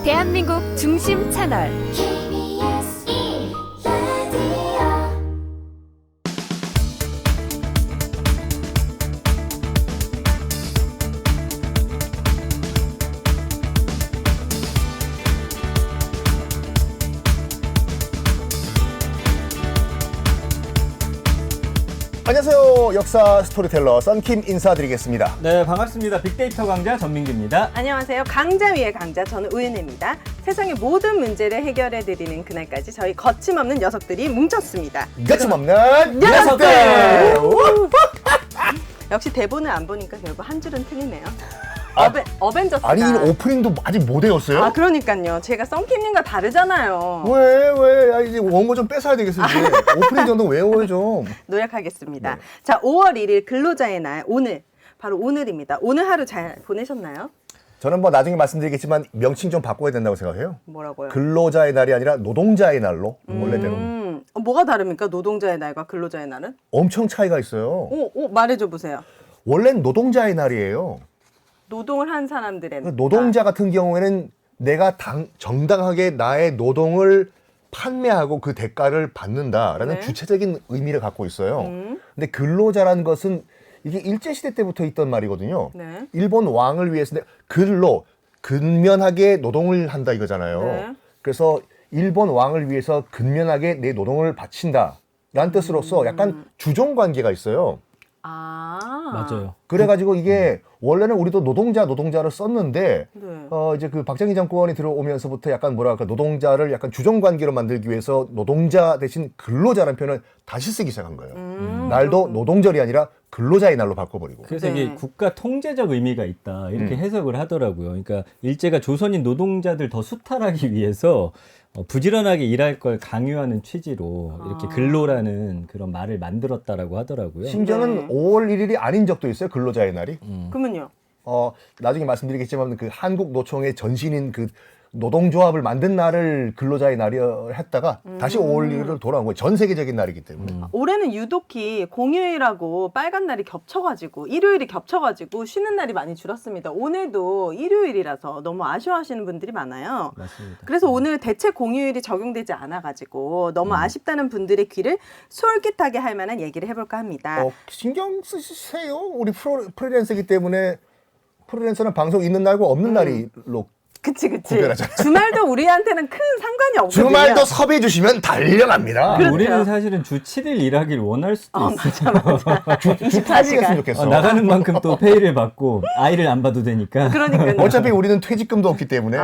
대한민국 중심 채널 KBS 1라디오 안녕하세요. 역사 스토리텔러 썬킴 인사드리겠습니다. 네, 반갑습니다. 빅데이터 강자 전민기입니다. 안녕하세요. 강자 위의 강자, 저는 우윤혜입니다. 세상의 모든 문제를 해결해드리는 그날까지 저희 거침없는 녀석들이 뭉쳤습니다. 거침없는 녀석들! 역시 대본을 안 보니까 결국 한 줄은 틀리네요. 아, 어벤져스가. 아니 오프닝도 아직 못 외웠어요? 아, 그러니까요. 제가 썬킴님과 다르잖아요. 왜? 아, 이제 원고 좀 뺏어야 되겠어 이제. 오프닝 정도 외워요 좀. 노력하겠습니다. 네. 자, 5월 1일 근로자의 날, 오늘. 바로 오늘입니다. 오늘 하루 잘 보내셨나요? 저는 뭐 나중에 말씀드리겠지만 명칭 좀 바꿔야 된다고 생각해요. 뭐라고요? 근로자의 날이 아니라 노동자의 날로 원래대로. 뭐가 다릅니까? 노동자의 날과 근로자의 날은? 엄청 차이가 있어요. 말해줘 보세요. 원래는 노동자의 날이에요. 노동을 한 사람들의 날. 노동자 같은 경우에는 내가 정당하게 나의 노동을 판매하고 그 대가를 받는다라는 네. 주체적인 의미를 갖고 있어요. 근데 근로자라는 것은 이게 일제시대 때부터 있던 말이거든요. 네. 일본 왕을 위해서 근면하게 노동을 한다 이거잖아요. 네. 그래서 일본 왕을 위해서 근면하게 내 노동을 바친다라는 뜻으로서 약간 주종 관계가 있어요. 맞아요. 그래가지고 이게 원래는 우리도 노동자를 썼는데 네. 이제 그 박정희 정권이 들어오면서부터 약간 뭐랄까 노동자를 약간 주종 관계로 만들기 위해서 노동자 대신 근로자라는 표현을 다시 쓰기 시작한 거예요. 날도 노동절이 아니라 근로자의 날로 바꿔버리고. 그래서 네. 이게 국가 통제적 의미가 있다 이렇게 해석을 하더라고요. 그러니까 일제가 조선인 노동자들 더 수탈하기 위해서 부지런하게 일할 걸 강요하는 취지로 이렇게 근로라는 그런 말을 만들었다라고 하더라고요. 심지어는 네. 5월 1일이 아닌 적도 있어요. 근로자의 날이. 그러면요? 나중에 말씀드리겠지만 그 한국 노총의 전신인 그 노동조합을 만든 날을 근로자의 날이 했다가 다시 5월 1일로 돌아온 거예요. 전 세계적인 날이기 때문에. 올해는 유독히 공휴일하고 빨간 날이 겹쳐가지고 일요일이 겹쳐가지고 쉬는 날이 많이 줄었습니다. 오늘도 일요일이라서 너무 아쉬워하시는 분들이 많아요. 맞습니다. 그래서 오늘 대체 공휴일이 적용되지 않아가지고 너무 아쉽다는 분들의 귀를 솔깃하게 할 만한 얘기를 해볼까 합니다. 신경 쓰세요. 우리 프리랜서이기 때문에 프리랜서는 방송 있는 날과 없는 날로 그치. 구별하잖아요. 주말도 우리한테는 큰 상관이 없거든요. 주말도 섭외해 주시면 달려갑니다. 그렇죠. 우리는 사실은 주 7일 일하길 원할 수도 있어요. 주 8일이었으면 좋겠어. 나가는 만큼 또 페이를 받고 아이를 안 봐도 되니까. 그러니까요. 어차피 우리는 퇴직금도 없기 때문에.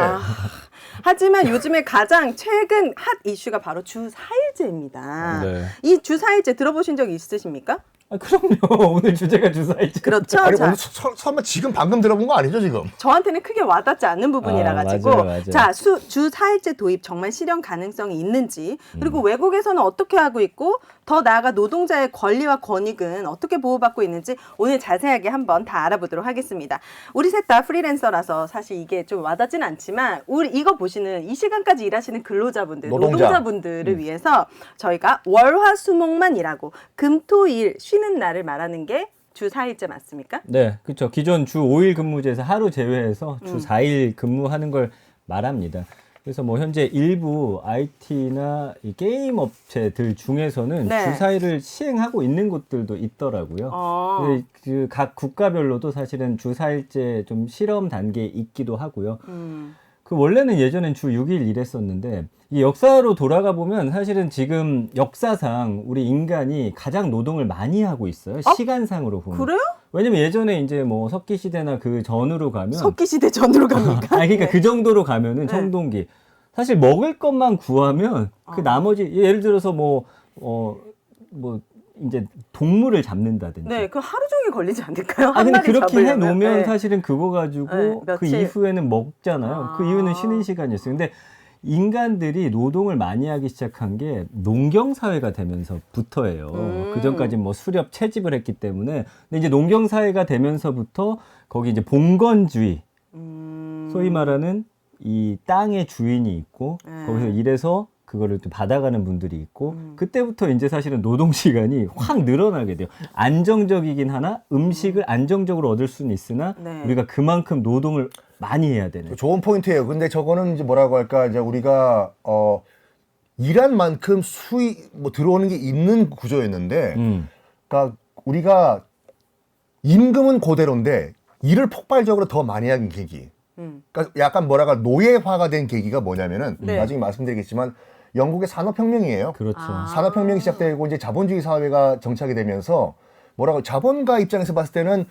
하지만 요즘에 가장 최근 핫 이슈가 바로 주 4일제입니다. 네. 이 주 4일제 들어보신 적 있으십니까? 그럼요. 오늘 주제가 주사일제. 그렇죠. 아니 자, 오늘 설마 지금 방금 들어본 거 아니죠 지금? 저한테는 크게 와닿지 않는 부분이라 아, 가지고 맞아요. 자, 주 4일제 도입 정말 실현 가능성이 있는지 그리고 외국에서는 어떻게 하고 있고 더 나아가 노동자의 권리와 권익은 어떻게 보호받고 있는지 오늘 자세하게 한번 다 알아보도록 하겠습니다. 우리 셋 다 프리랜서라서 사실 이게 좀 와닿진 않지만 우리 이거 보시는 이 시간까지 일하시는 근로자분들, 노동자분들을 위해서 저희가 월화수목만 일하고 금토일 쉬는 날을 말하는 게 주 4일제 맞습니까? 네, 그렇죠. 기존 주 5일 근무제에서 하루 제외해서 주 4일 근무하는 걸 말합니다. 그래서 뭐 현재 일부 IT나 이 게임 업체들 중에서는 네. 주 4일을 시행하고 있는 곳들도 있더라고요. 그 각 국가별로도 사실은 주 4일제 좀 실험 단계에 있기도 하고요. 그 원래는 예전엔 주 6일 일했었는데 이 역사로 돌아가 보면 사실은 지금 역사상 우리 인간이 가장 노동을 많이 하고 있어요. 시간상으로 보면. 그래요? 왜냐면 예전에 이제 뭐 석기 시대나 그 전으로 가면 석기시대 전으로 갑니까? 아니 그러니까 그 정도로 가면은 청동기 사실 먹을 것만 구하면 그 나머지 예를 들어서 뭐 이제 동물을 잡는다든지. 네, 그 하루 종일 걸리지 않을까요? 아, 근데 마리 그렇게 잡으려면. 해놓으면 네. 사실은 그거 가지고 네, 그 며칠. 이후에는 먹잖아요. 그 이후는 쉬는 시간이었어요. 근데 인간들이 노동을 많이 하기 시작한 게 농경사회가 되면서부터예요. 그 전까지 뭐 수렵 채집을 했기 때문에. 근데 이제 농경사회가 되면서부터 거기 이제 봉건주의, 소위 말하는 이 땅의 주인이 있고 거기서 일해서 그거를 또 받아가는 분들이 있고 그때부터 이제 사실은 노동 시간이 확 늘어나게 돼요. 안정적이긴 하나 음식을 안정적으로 얻을 수는 있으나 네. 우리가 그만큼 노동을 많이 해야 되는. 좋은 포인트예요. 근데 저거는 이제 뭐라고 할까, 이제 우리가 일한 만큼 수익 뭐 들어오는 게 있는 구조였는데, 그러니까 우리가 임금은 그대로인데 일을 폭발적으로 더 많이 한 계기. 그러니까 약간 뭐랄까 노예화가 된 계기가 뭐냐면은 네. 나중에 말씀드리겠지만 영국의 산업혁명이에요. 그렇죠. 산업혁명이 시작되고 이제 자본주의 사회가 정착이 되면서 뭐라고 자본가 입장에서 봤을 때는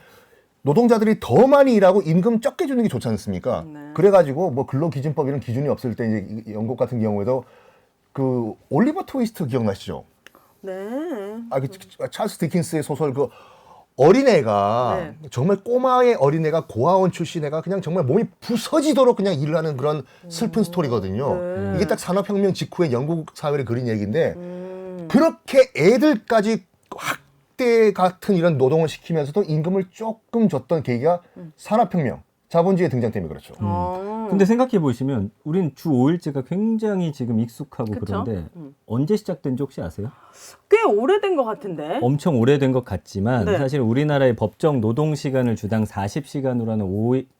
노동자들이 더 많이 일하고 임금 적게 주는 게 좋지 않습니까? 네. 그래가지고 뭐 근로기준법 이런 기준이 없을 때 이제 영국 같은 경우에도 그 올리버 트위스트 기억나시죠? 네. 그 찰스 디킨스의 소설 그 어린애가 네. 정말 꼬마의 어린애가 고아원 출신 애가 그냥 정말 몸이 부서지도록 그냥 일을 하는 그런 슬픈 스토리거든요. 네. 이게 딱 산업혁명 직후에 영국 사회를 그린 얘기인데 그렇게 애들까지 학대 같은 이런 노동을 시키면서도 임금을 조금 줬던 계기가 산업혁명, 자본주의 등장 때문에 그렇죠. 근데 생각해 보시면 우린 주 5일제가 굉장히 지금 익숙하고 그쵸? 그런데 언제 시작된지 혹시 아세요? 꽤 오래된 것 같은데. 엄청 오래된 것 같지만 네. 사실 우리나라의 법정 노동 시간을 주당 40시간으로 하는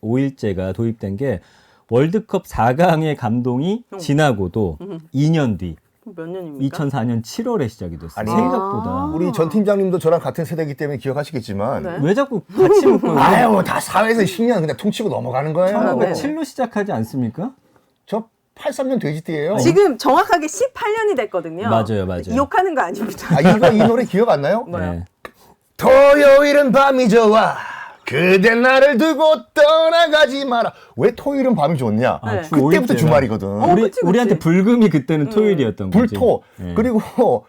5일제가 도입된 게 월드컵 4강의 감동이 지나고도 2년 뒤 몇 년입니까? 2004년 7월에 시작이 됐어요. 아니, 생각보다. 우리 전 팀장님도 저랑 같은 세대이기 때문에 기억하시겠지만 네. 왜 자꾸 같이 묶어요? 아유 다 사회에서 10년 그냥 퉁치고 넘어가는 거예요. 아, 네. 7로 시작하지 않습니까? 저 83년 돼지띠예요. 지금 정확하게 18년이 됐거든요. 맞아요. 욕하는 거 아닙니다. 이 노래 기억 안 나요? 뭐요? 네. 토요일은 밤이 좋아 그대 나를 두고 떠나가지 마라. 왜 토요일은 밤이 좋냐? 네. 주 그때부터 5일제라. 주말이거든. 그치. 우리한테 불금이 그때는 토요일이었던 거지. 불토. 네. 그리고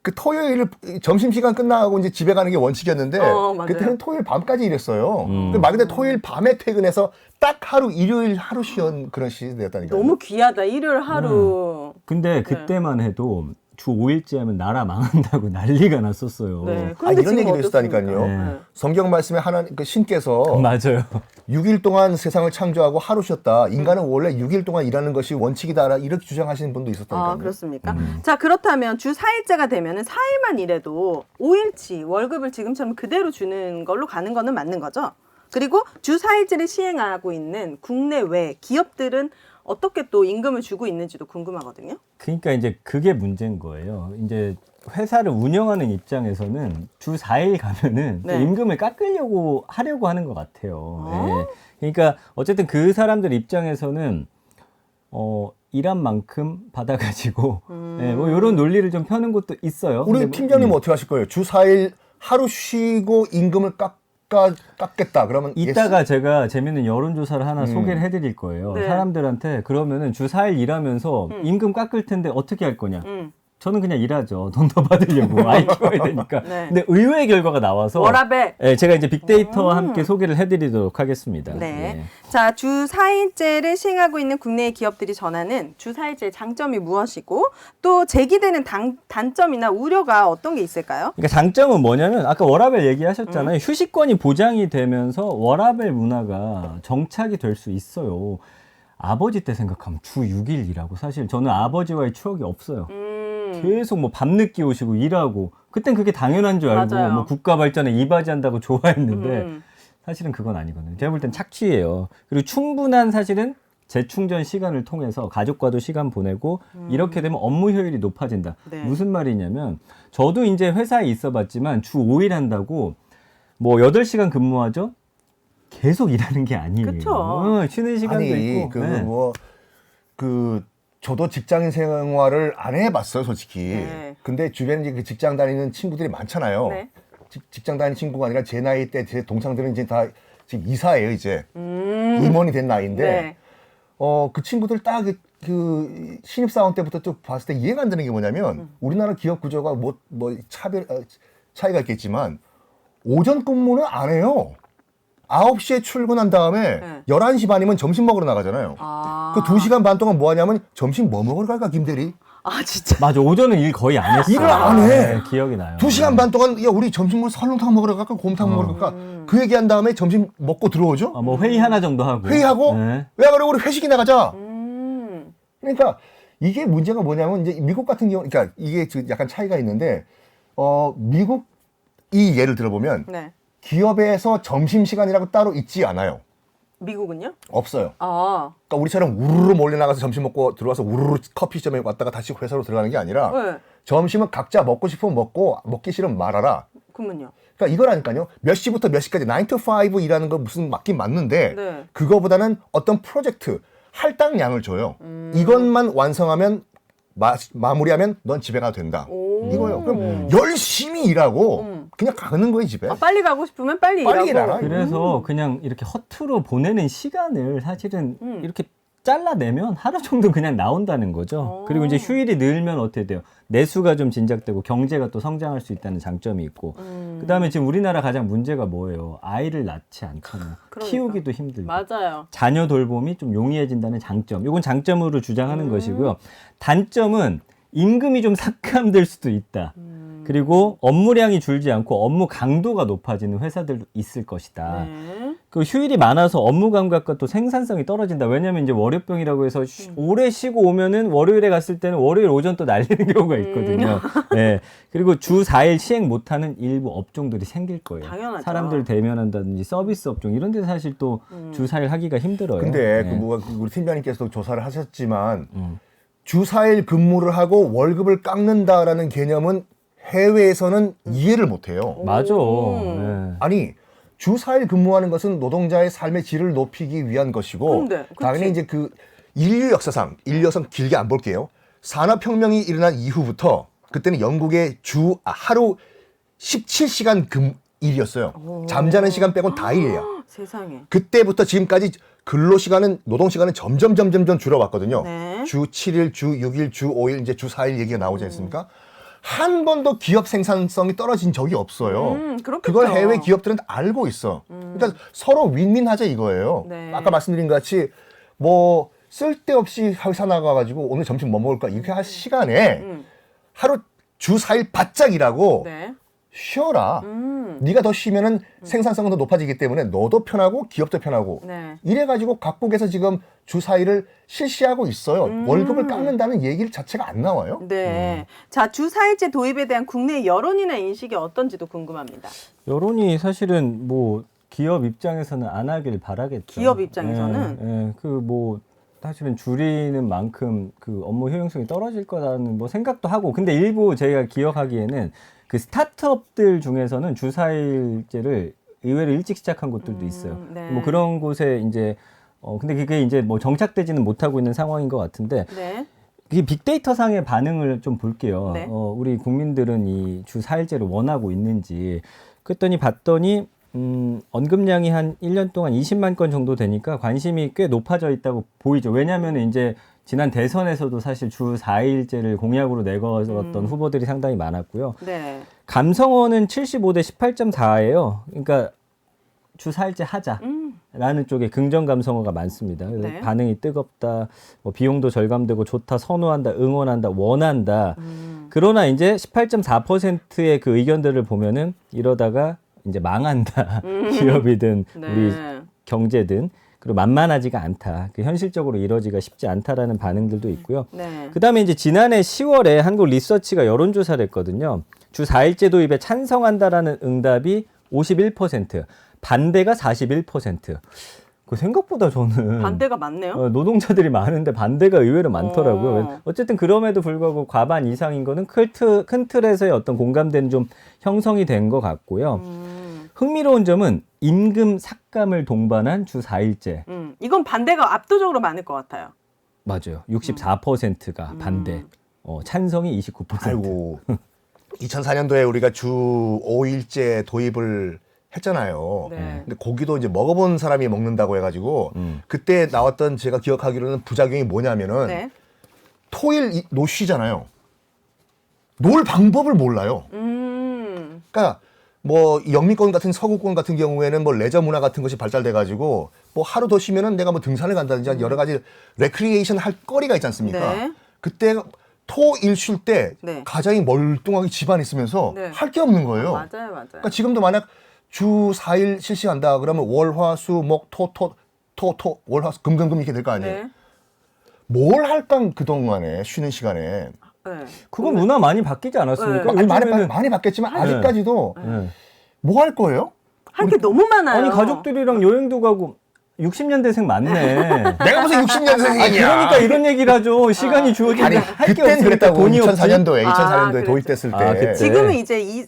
그 토요일 점심시간 끝나고 이제 집에 가는 게 원칙이었는데 맞아요. 그때는 토요일 밤까지 일했어요. 말 그대로 토요일 밤에 퇴근해서 딱 하루 일요일 하루 쉬는 그런 시대였다니까요. 너무 귀하다. 일요일 하루. 근데 그때만 해도 주 5일제 하면 나라 망한다고 난리가 났었어요. 네. 이런 지금 얘기도 어떻습니까? 있었다니까요. 네. 성경 말씀에 하나님 그 신께서 맞아요. 6일 동안 세상을 창조하고 하루 쉬었다. 인간은 원래 6일 동안 일하는 것이 원칙이다. 이렇게 주장하시는 분도 있었다니까요. 아, 그렇습니까? 자, 그렇다면 주 4일제가 되면은 4일만 일해도 5일치 월급을 지금처럼 그대로 주는 걸로 가는 거는 맞는 거죠? 그리고 주 4일제를 시행하고 있는 국내외 기업들은 어떻게 또 임금을 주고 있는지도 궁금하거든요. 그러니까 이제 그게 문제인 거예요. 이제 회사를 운영하는 입장에서는 주 4일 가면은 또 네. 임금을 깎으려고 하려고 하는 것 같아요. 예. 그러니까 어쨌든 그 사람들 입장에서는 일한 만큼 받아가지고 예, 뭐 이런 논리를 좀 펴는 것도 있어요. 우리 근데 뭐, 팀장님은 어떻게 하실 거예요? 주 4일 하루 쉬고 임금을 깎겠다. 그러면 이따가 제가 재밌는 여론조사를 하나 소개를 해드릴 거예요. 네. 사람들한테 그러면은 주 4일 일하면서 임금 깎을 텐데 어떻게 할 거냐? 저는 그냥 일하죠. 돈 더 받으려고. 아이 키워야 되니까. 네. 근데 의외의 결과가 나와서 워라벨. 예, 제가 이제 빅데이터와 함께 소개를 해드리도록 하겠습니다. 네. 자, 주 4일제를 시행하고 있는 국내의 기업들이 전하는 주 4일제의 장점이 무엇이고 또 제기되는 단점이나 우려가 어떤 게 있을까요? 그러니까 장점은 뭐냐면 아까 워라벨 얘기하셨잖아요. 휴식권이 보장이 되면서 워라벨 문화가 정착이 될 수 있어요. 아버지 때 생각하면 주 6일이라고 사실 저는 아버지와의 추억이 없어요. 계속 뭐 밤늦게 오시고 일하고 그땐 그게 당연한 줄 알고 맞아요. 뭐 국가 발전에 이바지한다고 좋아했는데 사실은 그건 아니거든요. 제가 볼 땐 착취예요. 그리고 충분한 사실은 재충전 시간을 통해서 가족과도 시간 보내고 이렇게 되면 업무 효율이 높아진다. 네. 무슨 말이냐면 저도 이제 회사에 있어 봤지만 주 5일 한다고 뭐 8시간 근무하죠? 계속 일하는 게 아니에요. 그쵸. 쉬는 시간도 있고. 네. 저도 직장인 생활을 안 해봤어요, 솔직히. 네. 근데 주변에 이제 그 직장 다니는 친구들이 많잖아요. 네. 직장 다니는 친구가 아니라 제 나이 때 제 동창들은 이제 다 지금 이사예요, 이제. 임원이 된 나이인데. 네. 그 친구들 딱 그 신입사원 때부터 쭉 봤을 때 이해가 안 되는 게 뭐냐면 우리나라 기업 구조가 차이가 있겠지만 오전 근무는 안 해요. 9시에 출근한 다음에 네. 11시 반이면 점심 먹으러 나가잖아요. 그 2시간 반 동안 뭐 하냐면 점심 뭐 먹으러 갈까, 김대리? 아, 진짜. 맞아. 오전은 일 거의 안 했어요. 일을 안 해. 네, 기억이 나요. 2시간 반 동안 야 우리 점심 뭐 설렁탕 먹으러 갈까, 곰탕 먹으러 갈까? 그 얘기한 다음에 점심 먹고 들어오죠. 뭐 회의 하나 정도 하고. 회의하고 네. 야 그래 우리 회식이 나가자. 그러니까 이게 문제가 뭐냐면 이제 미국 같은 경우, 그러니까 이게 약간 차이가 있는데 미국 이 예를 들어보면 네. 기업에서 점심 시간이라고 따로 있지 않아요. 미국은요? 없어요. 아, 그러니까 우리처럼 우르르 몰려 나가서 점심 먹고 들어와서 우르르 커피점에 왔다가 다시 회사로 들어가는 게 아니라 네. 점심은 각자 먹고 싶으면 먹고 먹기 싫으면 말아라. 그러면요. 그러니까 이거라니까요. 몇 시부터 몇 시까지 9 to 5 일하는 거 무슨 맞긴 맞는데 네. 그거보다는 어떤 프로젝트 할당량을 줘요. 이것만 완성하면 마무리하면 넌 집에 가도 된다. 오. 이거요. 그럼 열심히 일하고 그냥 가는 거예요 집에. 아, 빨리 가고 싶으면 빨리 빨리 일하고. 일하라. 그래서 그냥 이렇게 허투루 보내는 시간을 사실은 이렇게 잘라내면 하루 정도 그냥 나온다는 거죠. 그리고 이제 휴일이 늘면 어떻게 돼요? 내수가 좀 진작되고 경제가 또 성장할 수 있다는 장점이 있고 그다음에 지금 우리나라 가장 문제가 뭐예요? 아이를 낳지 않잖아요. 그러니까. 키우기도 힘들고 맞아요. 자녀 돌봄이 좀 용이해진다는 장점. 이건 장점으로 주장하는 것이고요. 단점은 임금이 좀 삭감될 수도 있다. 그리고 업무량이 줄지 않고 업무 강도가 높아지는 회사들도 있을 것이다. 네. 그 휴일이 많아서 업무 감각과 또 생산성이 떨어진다. 왜냐면 이제 월요병이라고 해서 오래 쉬고 오면은 월요일에 갔을 때는 월요일 오전 또 날리는 경우가 있거든요. 네. 그리고 주 4일 시행 못하는 일부 업종들이 생길 거예요. 당연하죠. 사람들 대면한다든지 서비스 업종 이런 데 사실 또 주 4일 하기가 힘들어요. 근데 네. 우리 팀장님께서도 조사를 하셨지만 주 4일 근무를 하고 월급을 깎는다라는 개념은 해외에서는 이해를 못해요. 맞아. 네. 아니 주 4일 근무하는 것은 노동자의 삶의 질을 높이기 위한 것이고 근데, 그치. 당연히 이제 그 인류 역사상 길게 안 볼게요. 산업혁명이 일어난 이후부터 그때는 영국의 하루 17시간 일이었어요. 잠자는 시간 빼곤 다 일이에요. 세상에. 그때부터 지금까지 노동시간은 점점 줄어왔거든요. 네. 주 7일, 주 6일, 주 5일, 이제 주 4일 얘기가 나오지 않습니까? 한 번도 기업 생산성이 떨어진 적이 없어요. 그렇겠죠. 그걸 해외 기업들은 알고 있어. 그러니까 서로 윈윈하자 이거예요. 네. 아까 말씀드린 것 같이 뭐 쓸데없이 회사 나가가지고 오늘 점심 뭐 먹을까 이렇게 할 시간에 하루 주 4일 바짝 일하고 네. 쉬어라. 네가 더 쉬면은 생산성은 더 높아지기 때문에 너도 편하고 기업도 편하고 네. 이래가지고 각국에서 지금 주 4일을 실시하고 있어요. 월급을 깎는다는 얘기 자체가 안 나와요. 네. 자, 주 4일제 도입에 대한 국내 여론이나 인식이 어떤지도 궁금합니다. 여론이 사실은 뭐 기업 입장에서는 안 하길 바라겠죠. 기업 입장에서는? 예, 그 뭐 사실은 줄이는 만큼 그 업무 효용성이 떨어질 거라는 뭐 생각도 하고 근데 일부 저희가 기억하기에는 그 스타트업들 중에서는 주 4일제를 의외로 일찍 시작한 곳들도 있어요. 네. 뭐 그런 곳에 이제 근데 그게 이제 뭐 정착되지는 못하고 있는 상황인 것 같은데 네. 이 빅데이터 상의 반응을 좀 볼게요. 네. 우리 국민들은 이 주 4일제를 원하고 있는지 그랬더니 봤더니 언급량이 한 1년 동안 20만 건 정도 되니까 관심이 꽤 높아져 있다고 보이죠. 왜냐하면 이제 지난 대선에서도 사실 주 4일제를 공약으로 내걸었던 후보들이 상당히 많았고요. 네. 감성어는 75대 18.4예요. 그러니까 주 4일제 하자라는 쪽에 긍정 감성어가 많습니다. 그래서 네. 반응이 뜨겁다, 뭐 비용도 절감되고 좋다, 선호한다, 응원한다, 원한다. 그러나 이제 18.4%의 그 의견들을 보면은 이러다가 이제 망한다. 기업이든 네. 우리 경제든. 그리고 만만하지가 않다. 그 현실적으로 이루어지기가 쉽지 않다라는 반응들도 있고요. 네. 그다음에 이제 지난해 10월에 한국 리서치가 여론조사를 했거든요. 주 4일제 도입에 찬성한다라는 응답이 51%, 반대가 41%. 그 생각보다 저는 반대가 많네요. 노동자들이 많은데 반대가 의외로 많더라고요. 어쨌든 그럼에도 불구하고 과반 이상인 거는 큰 틀에서의 어떤 공감대는 좀 형성이 된 것 같고요. 흥미로운 점은 임금 삭감을 동반한 주 4일제. 이건 반대가 압도적으로 많을 것 같아요. 맞아요. 64%가 반대. 찬성이 29%. 아이고 2004년도에 우리가 주 5일제 도입을 했잖아요. 네. 근데 고기도 이제 먹어본 사람이 먹는다고 해가지고 그때 나왔던 제가 기억하기로는 부작용이 뭐냐면은 네. 토일 노쉬잖아요. 놀 방법을 몰라요. 그러니까 뭐 영미권 같은 서구권 같은 경우에는 뭐 레저 문화 같은 것이 발달돼가지고 뭐 하루 더 쉬면은 내가 뭐 등산을 간다든지 여러 가지 레크리에이션 할 거리가 있지 않습니까? 네. 그때 토일 쉴 때 네. 가장이 멀뚱하게 집안에 있으면서 네. 할 게 없는 거예요. 맞아요. 그러니까 지금도 만약 주 4일 실시한다 그러면 월, 화, 수, 목, 토, 월, 화, 수, 금 이렇게 될 거 아니에요. 네. 뭘 할까 그동안에 쉬는 시간에. 네. 그건 문화 많이 바뀌지 않았습니까? 아니, 요즘에는 많이 바뀌었지만 아직까지도 네. 뭐 할 거예요? 할 게 너무 많아요. 아니 가족들이랑 여행도 가고 60년대생 맞네. 내가 무슨 60년생이냐? 그러니까 이런 얘기를 하죠. 시간이 주어지는데 아니 할게 그땐 없으니까 그랬다고. 돈이 없지. 2004년도에 그랬죠. 도입됐을 때. 그때. 지금은 이제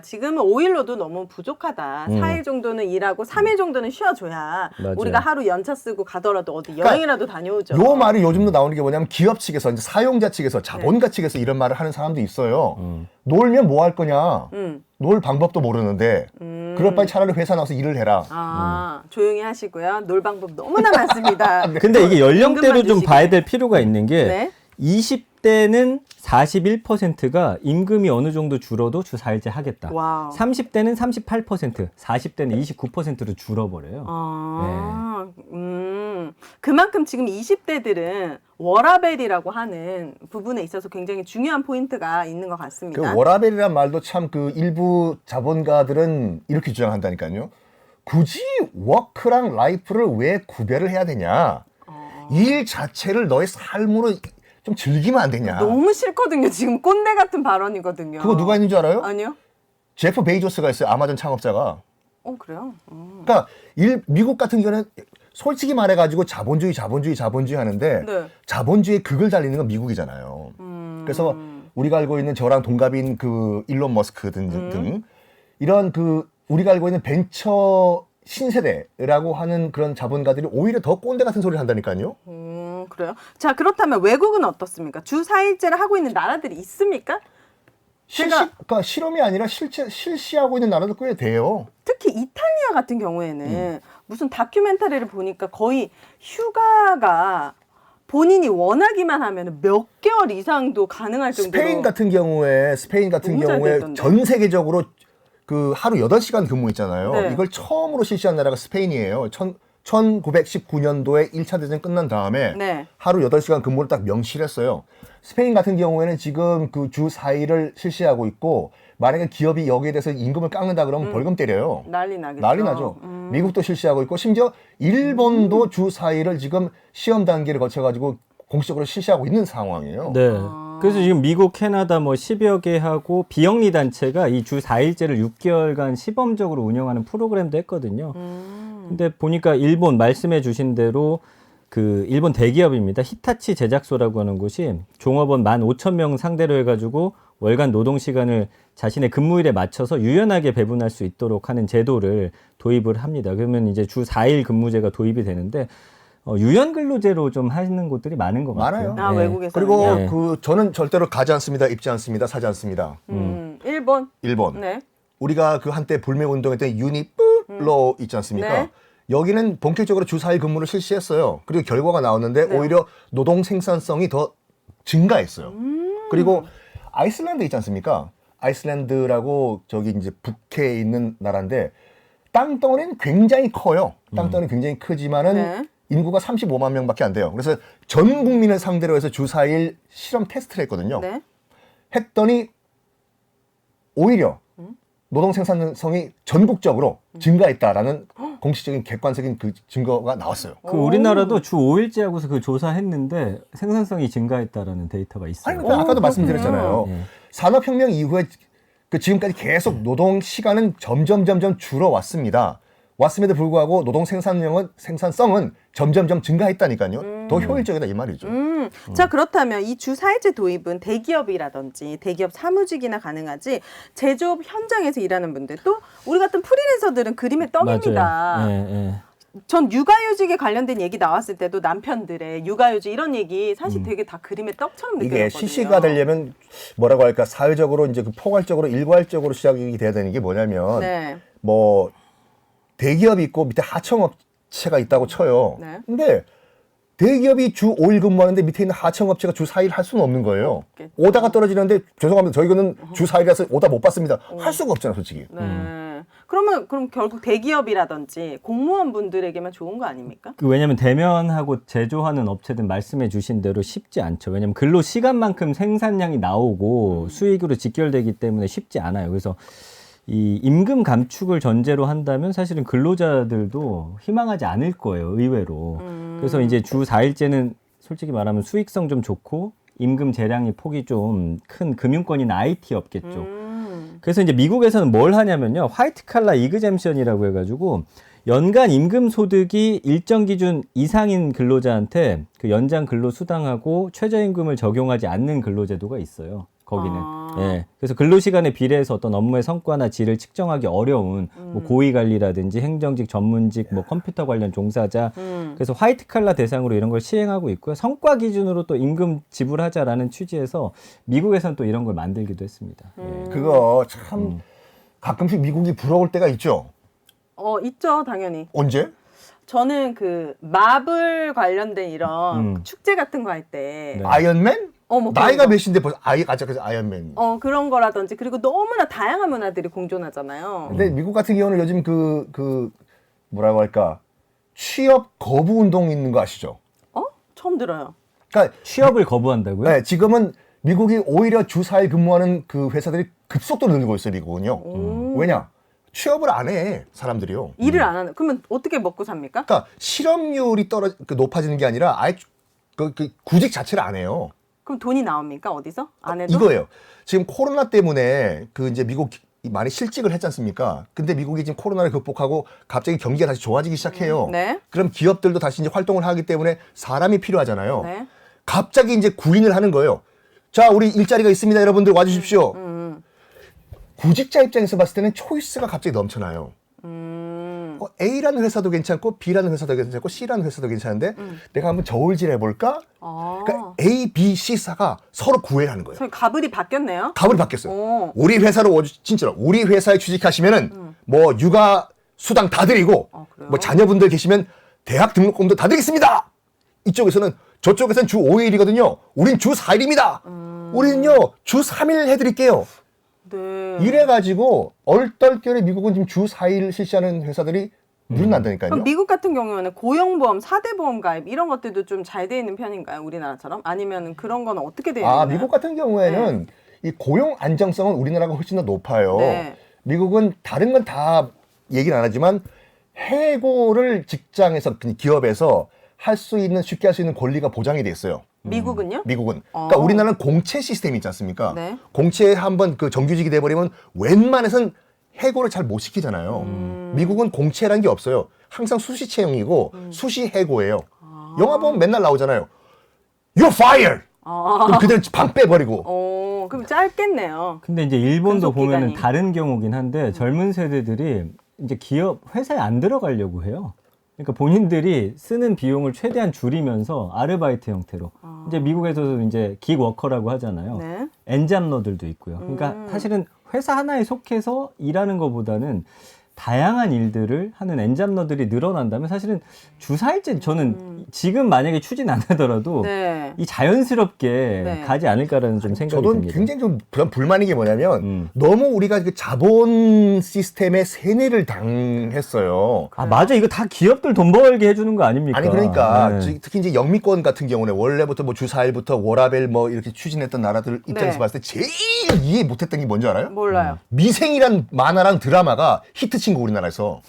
지금은 5일로도 너무 부족하다. 4일 정도는 일하고 3일 정도는 쉬어줘야 맞아요. 우리가 하루 연차 쓰고 가더라도 어디 여행이라도 다녀오죠. 요 말이 요즘도 나오는 게 뭐냐면 기업 측에서 이제 사용자 측에서 자본가 측에서 이런 말을 하는 사람도 있어요. 놀면 뭐 할 거냐? 놀 방법도 모르는데 그럴 바에 차라리 회사 나와서 일을 해라. 조용히 하시고요. 놀 방법 너무나 많습니다. 근데 이게 연령대로 좀 주시고. 봐야 될 필요가 있는 게 네. 20대는 41%가 임금이 어느 정도 줄어도 주 4일제 하겠다. 와우. 30대는 38%, 40대는 29%로 줄어버려요. 그만큼 지금 20대들은 워라밸이라고 하는 부분에 있어서 굉장히 중요한 포인트가 있는 것 같습니다. 그 워라밸이란 말도 참 그 일부 자본가들은 이렇게 주장한다니까요. 굳이 워크랑 라이프를 왜 구별을 해야 되냐? 일 자체를 너의 삶으로 좀 즐기면 안 되냐? 너무 싫거든요. 지금 꼰대 같은 발언이거든요. 그거 누가 있는 줄 알아요? 아니요. 제프 베이조스가 있어요. 아마존 창업자가. 그래요? 그러니까 미국 같은 경우는 솔직히 말해가지고 자본주의 하는데 네. 자본주의의 극을 달리는 건 미국이잖아요. 그래서 우리가 알고 있는 저랑 동갑인 그 일론 머스크 등 이런 그 우리가 알고 있는 벤처 신세대라고 하는 그런 자본가들이 오히려 더 꼰대 같은 소리를 한다니까요. 그래요? 자, 그렇다면 외국은 어떻습니까? 주 4일제를 하고 있는 나라들이 있습니까? 그러니까 실험이 아니라 실시하고 있는 나라도 꽤 돼요. 특히 이탈리아 같은 경우에는 무슨 다큐멘터리를 보니까 거의 휴가가 본인이 원하기만 하면 몇 개월 이상도 가능할 정도로. 스페인 같은 경우에 너무 잘 됐던데. 전 세계적으로 그 하루 8시간 근무 있잖아요. 네. 이걸 처음으로 실시한 나라가 스페인이에요. 1919년도에 1차 대전 끝난 다음에 네. 하루 8시간 근무를 딱 명시했어요. 스페인 같은 경우에는 지금 그 주 4일을 실시하고 있고 만약에 기업이 여기에 대해서 임금을 깎는다 그러면 벌금 때려요. 난리 나겠죠. 난리 나죠. 미국도 실시하고 있고 심지어 일본도 주 4일을 지금 시험 단계를 거쳐가지고 공식적으로 실시하고 있는 상황이에요. 네. 그래서 지금 미국, 캐나다 뭐 10여 개 하고 비영리 단체가 이 주 4일제를 6개월간 시범적으로 운영하는 프로그램도 했거든요. 근데 보니까 일본 말씀해 주신 대로 그 일본 대기업입니다. 히타치 제작소라고 하는 곳이 종업원 15,000명 상대로 해가지고 월간 노동 시간을 자신의 근무일에 맞춰서 유연하게 배분할 수 있도록 하는 제도를 도입을 합니다. 그러면 이제 주 4일 근무제가 도입이 되는데 유연 근로제로 좀 하는 곳들이 많은 것 같아요. 많아요. 외국에서는요? 그리고 네. 그 저는 절대로 가지 않습니다, 입지 않습니다, 사지 않습니다. 일본. 일본. 우리가 그 한때 불매 운동했던 유니플로 있지 않습니까? 네. 여기는 본격적으로 주 4일 근무를 실시했어요. 그리고 결과가 나왔는데 네. 오히려 노동 생산성이 더 증가했어요. 그리고 아이슬란드 있지 않습니까? 아이슬란드라고 저기 이제 북해에 있는 나라인데 땅덩어리는 굉장히 커요. 땅덩어리는 굉장히 크지만은 네. 인구가 35만 명밖에 안 돼요. 그래서 전 국민을 상대로 해서 주 4일 실험 테스트를 했거든요. 네. 했더니 오히려 노동 생산성이 전국적으로 증가했다라는 공식적인 객관적인 그 증거가 나왔어요. 그 우리나라도 주 5일제 하고서 그 조사했는데 생산성이 증가했다라는 데이터가 있어요. 아니, 그러니까 아까도 말씀드렸잖아요. 네. 산업혁명 이후에 그 지금까지 계속 노동 시간은 점점 줄어왔습니다. 왔음에도 불구하고 노동 생산성은 점점 증가했다니까요. 더 효율적이다 이 말이죠. 자, 그렇다면 이 주 4일제 도입은 대기업이라든지 대기업 사무직이나 가능하지 제조업 현장에서 일하는 분들 또 우리 같은 프리랜서들은 그림의 떡입니다. 맞아요. 예, 예. 전 육아휴직에 관련된 얘기 나왔을 때도 남편들의 육아휴직 이런 얘기 사실 되게 다 그림의 떡처럼 이게 느껴졌거든요. 실시가 되려면 뭐라고 할까 사회적으로 이제 그 포괄적으로 일괄적으로 시작이 돼야 되는 게 뭐냐면 네. 뭐 대기업이 있고 밑에 하청업체가 있다고 쳐요. 네. 근데 대기업이 주 5일 근무하는데 밑에 있는 하청업체가 주 4일 할 수는 없는 거예요. 없겠죠. 오다가 떨어지는데 죄송합니다. 저희는 주 4일이라서 오다 못 받습니다. 할 수가 없잖아, 솔직히. 네. 그럼 결국 대기업이라든지 공무원분들에게만 좋은 거 아닙니까? 그 왜냐하면 대면하고 제조하는 업체들 말씀해 주신 대로 쉽지 않죠. 왜냐하면 근로 시간만큼 생산량이 나오고 수익으로 직결되기 때문에 쉽지 않아요. 그래서 이 임금 감축을 전제로 한다면 사실은 근로자들도 희망하지 않을 거예요, 의외로. 그래서 이제 주 4일제는 솔직히 말하면 수익성 좀 좋고 임금 재량이 폭이 좀 큰 금융권이나 IT 업계 쪽. 그래서 이제 미국에서는 뭘 하냐면요, 화이트 칼라 이그젬션이라고 해가지고 연간 임금 소득이 일정 기준 이상인 근로자한테 그 연장 근로 수당하고 최저임금을 적용하지 않는 근로제도가 있어요. 거기는. 예. 그래서 근로시간에 비례해서 어떤 업무의 성과나 질을 측정하기 어려운 뭐 고위관리라든지 행정직, 전문직, 뭐 컴퓨터 관련 종사자. 그래서 화이트 칼라 대상으로 이런 걸 시행하고 있고요. 성과 기준으로 또 임금 지불하자라는 취지에서 미국에서는 또 이런 걸 만들기도 했습니다. 예. 그거 참 가끔씩 미국이 부러울 때가 있죠. 있죠, 당연히. 언제? 저는 그 마블 관련된 이런 축제 같은 거 할 때 네. 아이언맨? 뭐 나이가 그런 거. 몇인데 벌써 그래서 아이언맨. 그런 거라든지 그리고 너무나 다양한 문화들이 공존하잖아요. 근데 미국 같은 경우는 요즘 뭐라고 할까 취업 거부 운동 있는 거 아시죠? 처음 들어요. 그러니까 취업을 거부한다고요? 네, 지금은 미국이 오히려 주 4일 근무하는 그 회사들이 급속도로 늘고 있어요, 미국은요. 왜냐? 취업을 안 해, 사람들이요. 일을 안 하는. 그러면 어떻게 먹고 삽니까? 그러니까 실업률이 높아지는 게 아니라 아예 그 구직 자체를 안 해요. 그럼 돈이 나옵니까? 어디서? 안 해도? 이거예요. 지금 코로나 때문에 이제 미국 많이 실직을 했지 않습니까? 근데 미국이 지금 코로나를 극복하고 갑자기 경기가 다시 좋아지기 시작해요. 네. 그럼 기업들도 다시 이제 활동을 하기 때문에 사람이 필요하잖아요. 네. 갑자기 이제 구인을 하는 거예요. 자, 우리 일자리가 있습니다. 여러분들 와주십시오. 구직자 입장에서 봤을 때는 초이스가 갑자기 넘쳐나요. A라는 회사도 괜찮고 B라는 회사도 괜찮고 C라는 회사도 괜찮은데 내가 한번 저울질 해볼까? 그러니까 A, B, C사가 서로 구애를 하는 거예요. 저희 가불이 바뀌었네요. 가불이 바뀌었어요. 오. 우리 회사로 진짜로 우리 회사에 취직하시면은 뭐 육아 수당 다 드리고 그래요? 뭐 자녀분들 계시면 대학 등록금도 다 드리겠습니다. 이쪽에서는 저쪽에서는 주 5일이거든요. 우린 주 4일입니다. 우리는요 주 3일 해드릴게요. 네. 이래가지고 얼떨결에 미국은 지금 주 4일 실시하는 회사들이 늘어난다니까요. 그럼 미국 같은 경우에는 고용보험, 4대 보험 가입 이런 것들도 좀 잘 돼 있는 편인가요? 우리나라처럼? 아니면 그런 거는 어떻게 되어 있나요? 미국 같은 경우에는 이 고용 안정성은 우리나라가 훨씬 더 높아요. 네. 미국은 다른 건 다 얘기는 안 하지만 해고를 직장에서 기업에서 할 수 있는 쉽게 할 수 있는 권리가 보장이 돼 있어요. 미국은요? 미국은. 그러니까 우리나라는 공채 시스템이 있지 않습니까? 네. 공채에 한번 정규직이 돼버리면 웬만해선 해고를 잘 못 시키잖아요. 미국은 공채라는 게 없어요. 항상 수시 채용이고 수시 해고예요. 영화 보면 맨날 나오잖아요. You're fired! 그럼 그대로 방 빼버리고. 그럼 짧겠네요. 근데 이제 일본도 근속 보면은 기간이. 다른 경우긴 한데 젊은 세대들이 이제 회사에 안 들어가려고 해요. 그러니까 본인들이 쓰는 비용을 최대한 줄이면서 아르바이트 형태로 이제 미국에서도 이제 기워커라고 하잖아요. 네. 엔잡러들도 있고요. 그러니까 사실은 회사 하나에 속해서 일하는 것보다는 다양한 일들을 하는 엔잡러들이 늘어난다면 사실은 주 4일째 저는 지금 만약에 추진 안 하더라도 네. 이 자연스럽게 네. 가지 않을까라는 좀 생각이 저도 듭니다. 굉장히 좀 불만인 게 뭐냐면 너무 우리가 그 자본 시스템에 세뇌를 당했어요. 맞아. 이거 다 기업들 돈 벌게 해주는 거 아닙니까? 아니 그러니까 네. 특히 이제 영미권 같은 경우는 원래부터 뭐 주 4일부터 워라벨 뭐 이렇게 추진했던 나라들 입장에서 네. 봤을 때 제일 이해 못했던 게 뭔지 알아요? 몰라요. 미생이란 만화랑 드라마가 히트친 거 우리나라에서.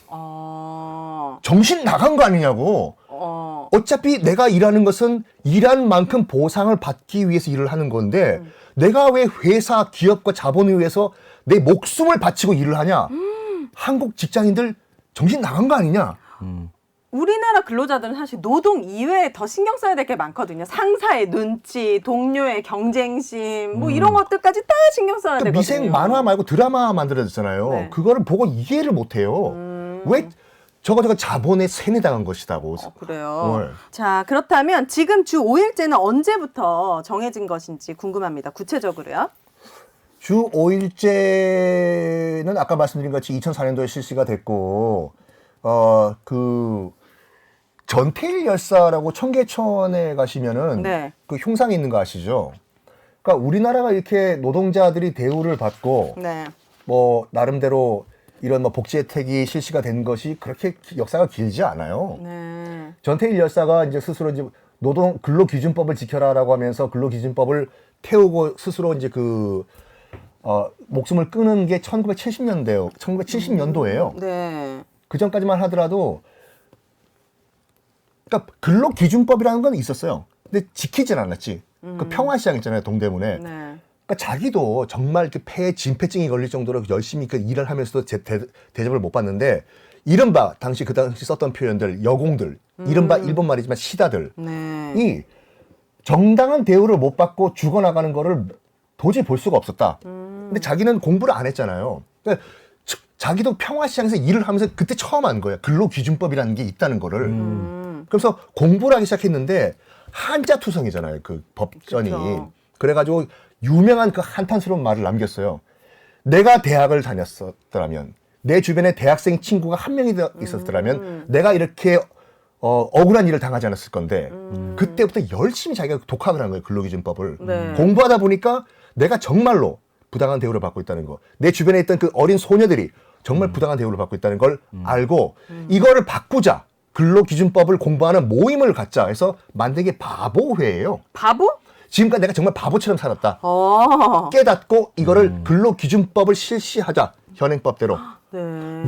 정신 나간 거 아니냐고. 어차피 내가 일하는 것은 일한 만큼 보상을 받기 위해서 일을 하는 건데 내가 왜 회사, 기업과 자본을 위해서 내 목숨을 바치고 일을 하냐? 한국 직장인들 정신 나간 거 아니냐? 우리나라 근로자들은 사실 노동 이외에 더 신경 써야 될 게 많거든요. 상사의 눈치, 동료의 경쟁심, 뭐 이런 것들까지 다 신경 써야 그러니까 되거든요. 미생 만화 말고 드라마 만들어졌잖아요. 네. 그거를 보고 이해를 못 해요. 왜 저거 자본에 세뇌당한 것이다고. 그래요. 네. 자, 그렇다면 지금 주 5일제는 언제부터 정해진 것인지 궁금합니다. 구체적으로요. 주 5일제는 아까 말씀드린 것 같이 2004년도에 실시가 됐고, 전태일 열사라고 청계천에 가시면은 네. 그 흉상이 있는 거 아시죠? 그러니까 우리나라가 이렇게 노동자들이 대우를 받고 네. 뭐 나름대로 이런 뭐 복지 혜택이 실시가 된 것이 그렇게 역사가 길지 않아요. 네. 전태일 열사가 이제 스스로 이제 근로기준법을 지켜라라고 하면서 근로기준법을 태우고 스스로 이제 목숨을 끊은 게 1970년도예요. 네. 그 전까지만 하더라도 그러니까 근로기준법이라는 건 있었어요. 근데 지키진 않았지. 그 평화시장 있잖아요, 동대문에. 네. 그러니까 자기도 정말 그 폐에 진폐증이 걸릴 정도로 열심히 그 일을 하면서도 대접을 못 받는데 이른바 당시 그 당시 썼던 표현들 여공들 이른바 일본 말이지만 시다들 네. 이 정당한 대우를 못 받고 죽어나가는 거를 도저히 볼 수가 없었다. 근데 자기는 공부를 안 했잖아요. 그러니까 자기도 평화시장에서 일을 하면서 그때 처음 안 거예요. 근로기준법이라는 게 있다는 거를. 그래서 공부를 하기 시작했는데 한자투성이잖아요. 그 법전이. 그쵸. 그래가지고 유명한 그 한탄스러운 말을 남겼어요. 내가 대학을 다녔었더라면 내 주변에 대학생 친구가 한 명이 있었더라면 내가 이렇게 억울한 일을 당하지 않았을 건데 그때부터 열심히 자기가 독학을 한 거예요. 근로기준법을. 네. 공부하다 보니까 내가 정말로 부당한 대우를 받고 있다는 거. 내 주변에 있던 그 어린 소녀들이 정말 부당한 대우를 받고 있다는 걸 알고 이거를 바꾸자. 근로기준법을 공부하는 모임을 갖자 해서 만든 게 바보회예요. 바보? 지금까지 내가 정말 바보처럼 살았다. 깨닫고 이거를 근로기준법을 실시하자. 현행법대로. 네.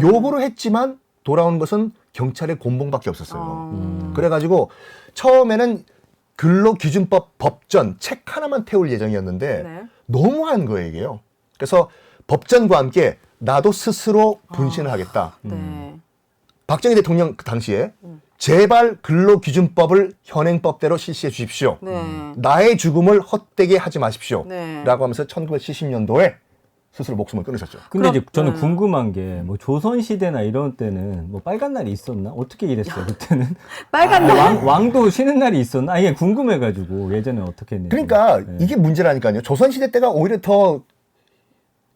요구를 했지만 돌아온 것은 경찰의 곤봉밖에 없었어요. 그래가지고 처음에는 근로기준법 법전 책 하나만 태울 예정이었는데 네. 너무한 거예요, 이게요. 그래서 법전과 함께 나도 스스로 분신을 하겠다. 네. 박정희 대통령 그 당시에 제발 근로기준법을 현행법대로 실시해 주십시오. 네. 나의 죽음을 헛되게 하지 마십시오. 네. 라고 하면서 1970년도에 스스로 목숨을 끊으셨죠. 근데 이제 그럼, 저는 궁금한 게 뭐 조선 시대나 이런 때는 뭐 빨간 날이 있었나? 어떻게 일했어요? 그때는 빨간 날. 왕도 쉬는 날이 있었나? 이게 궁금해가지고 예전에 어떻게 했는지. 그러니까 네. 이게 문제라니까요. 조선시대 때가 오히려 더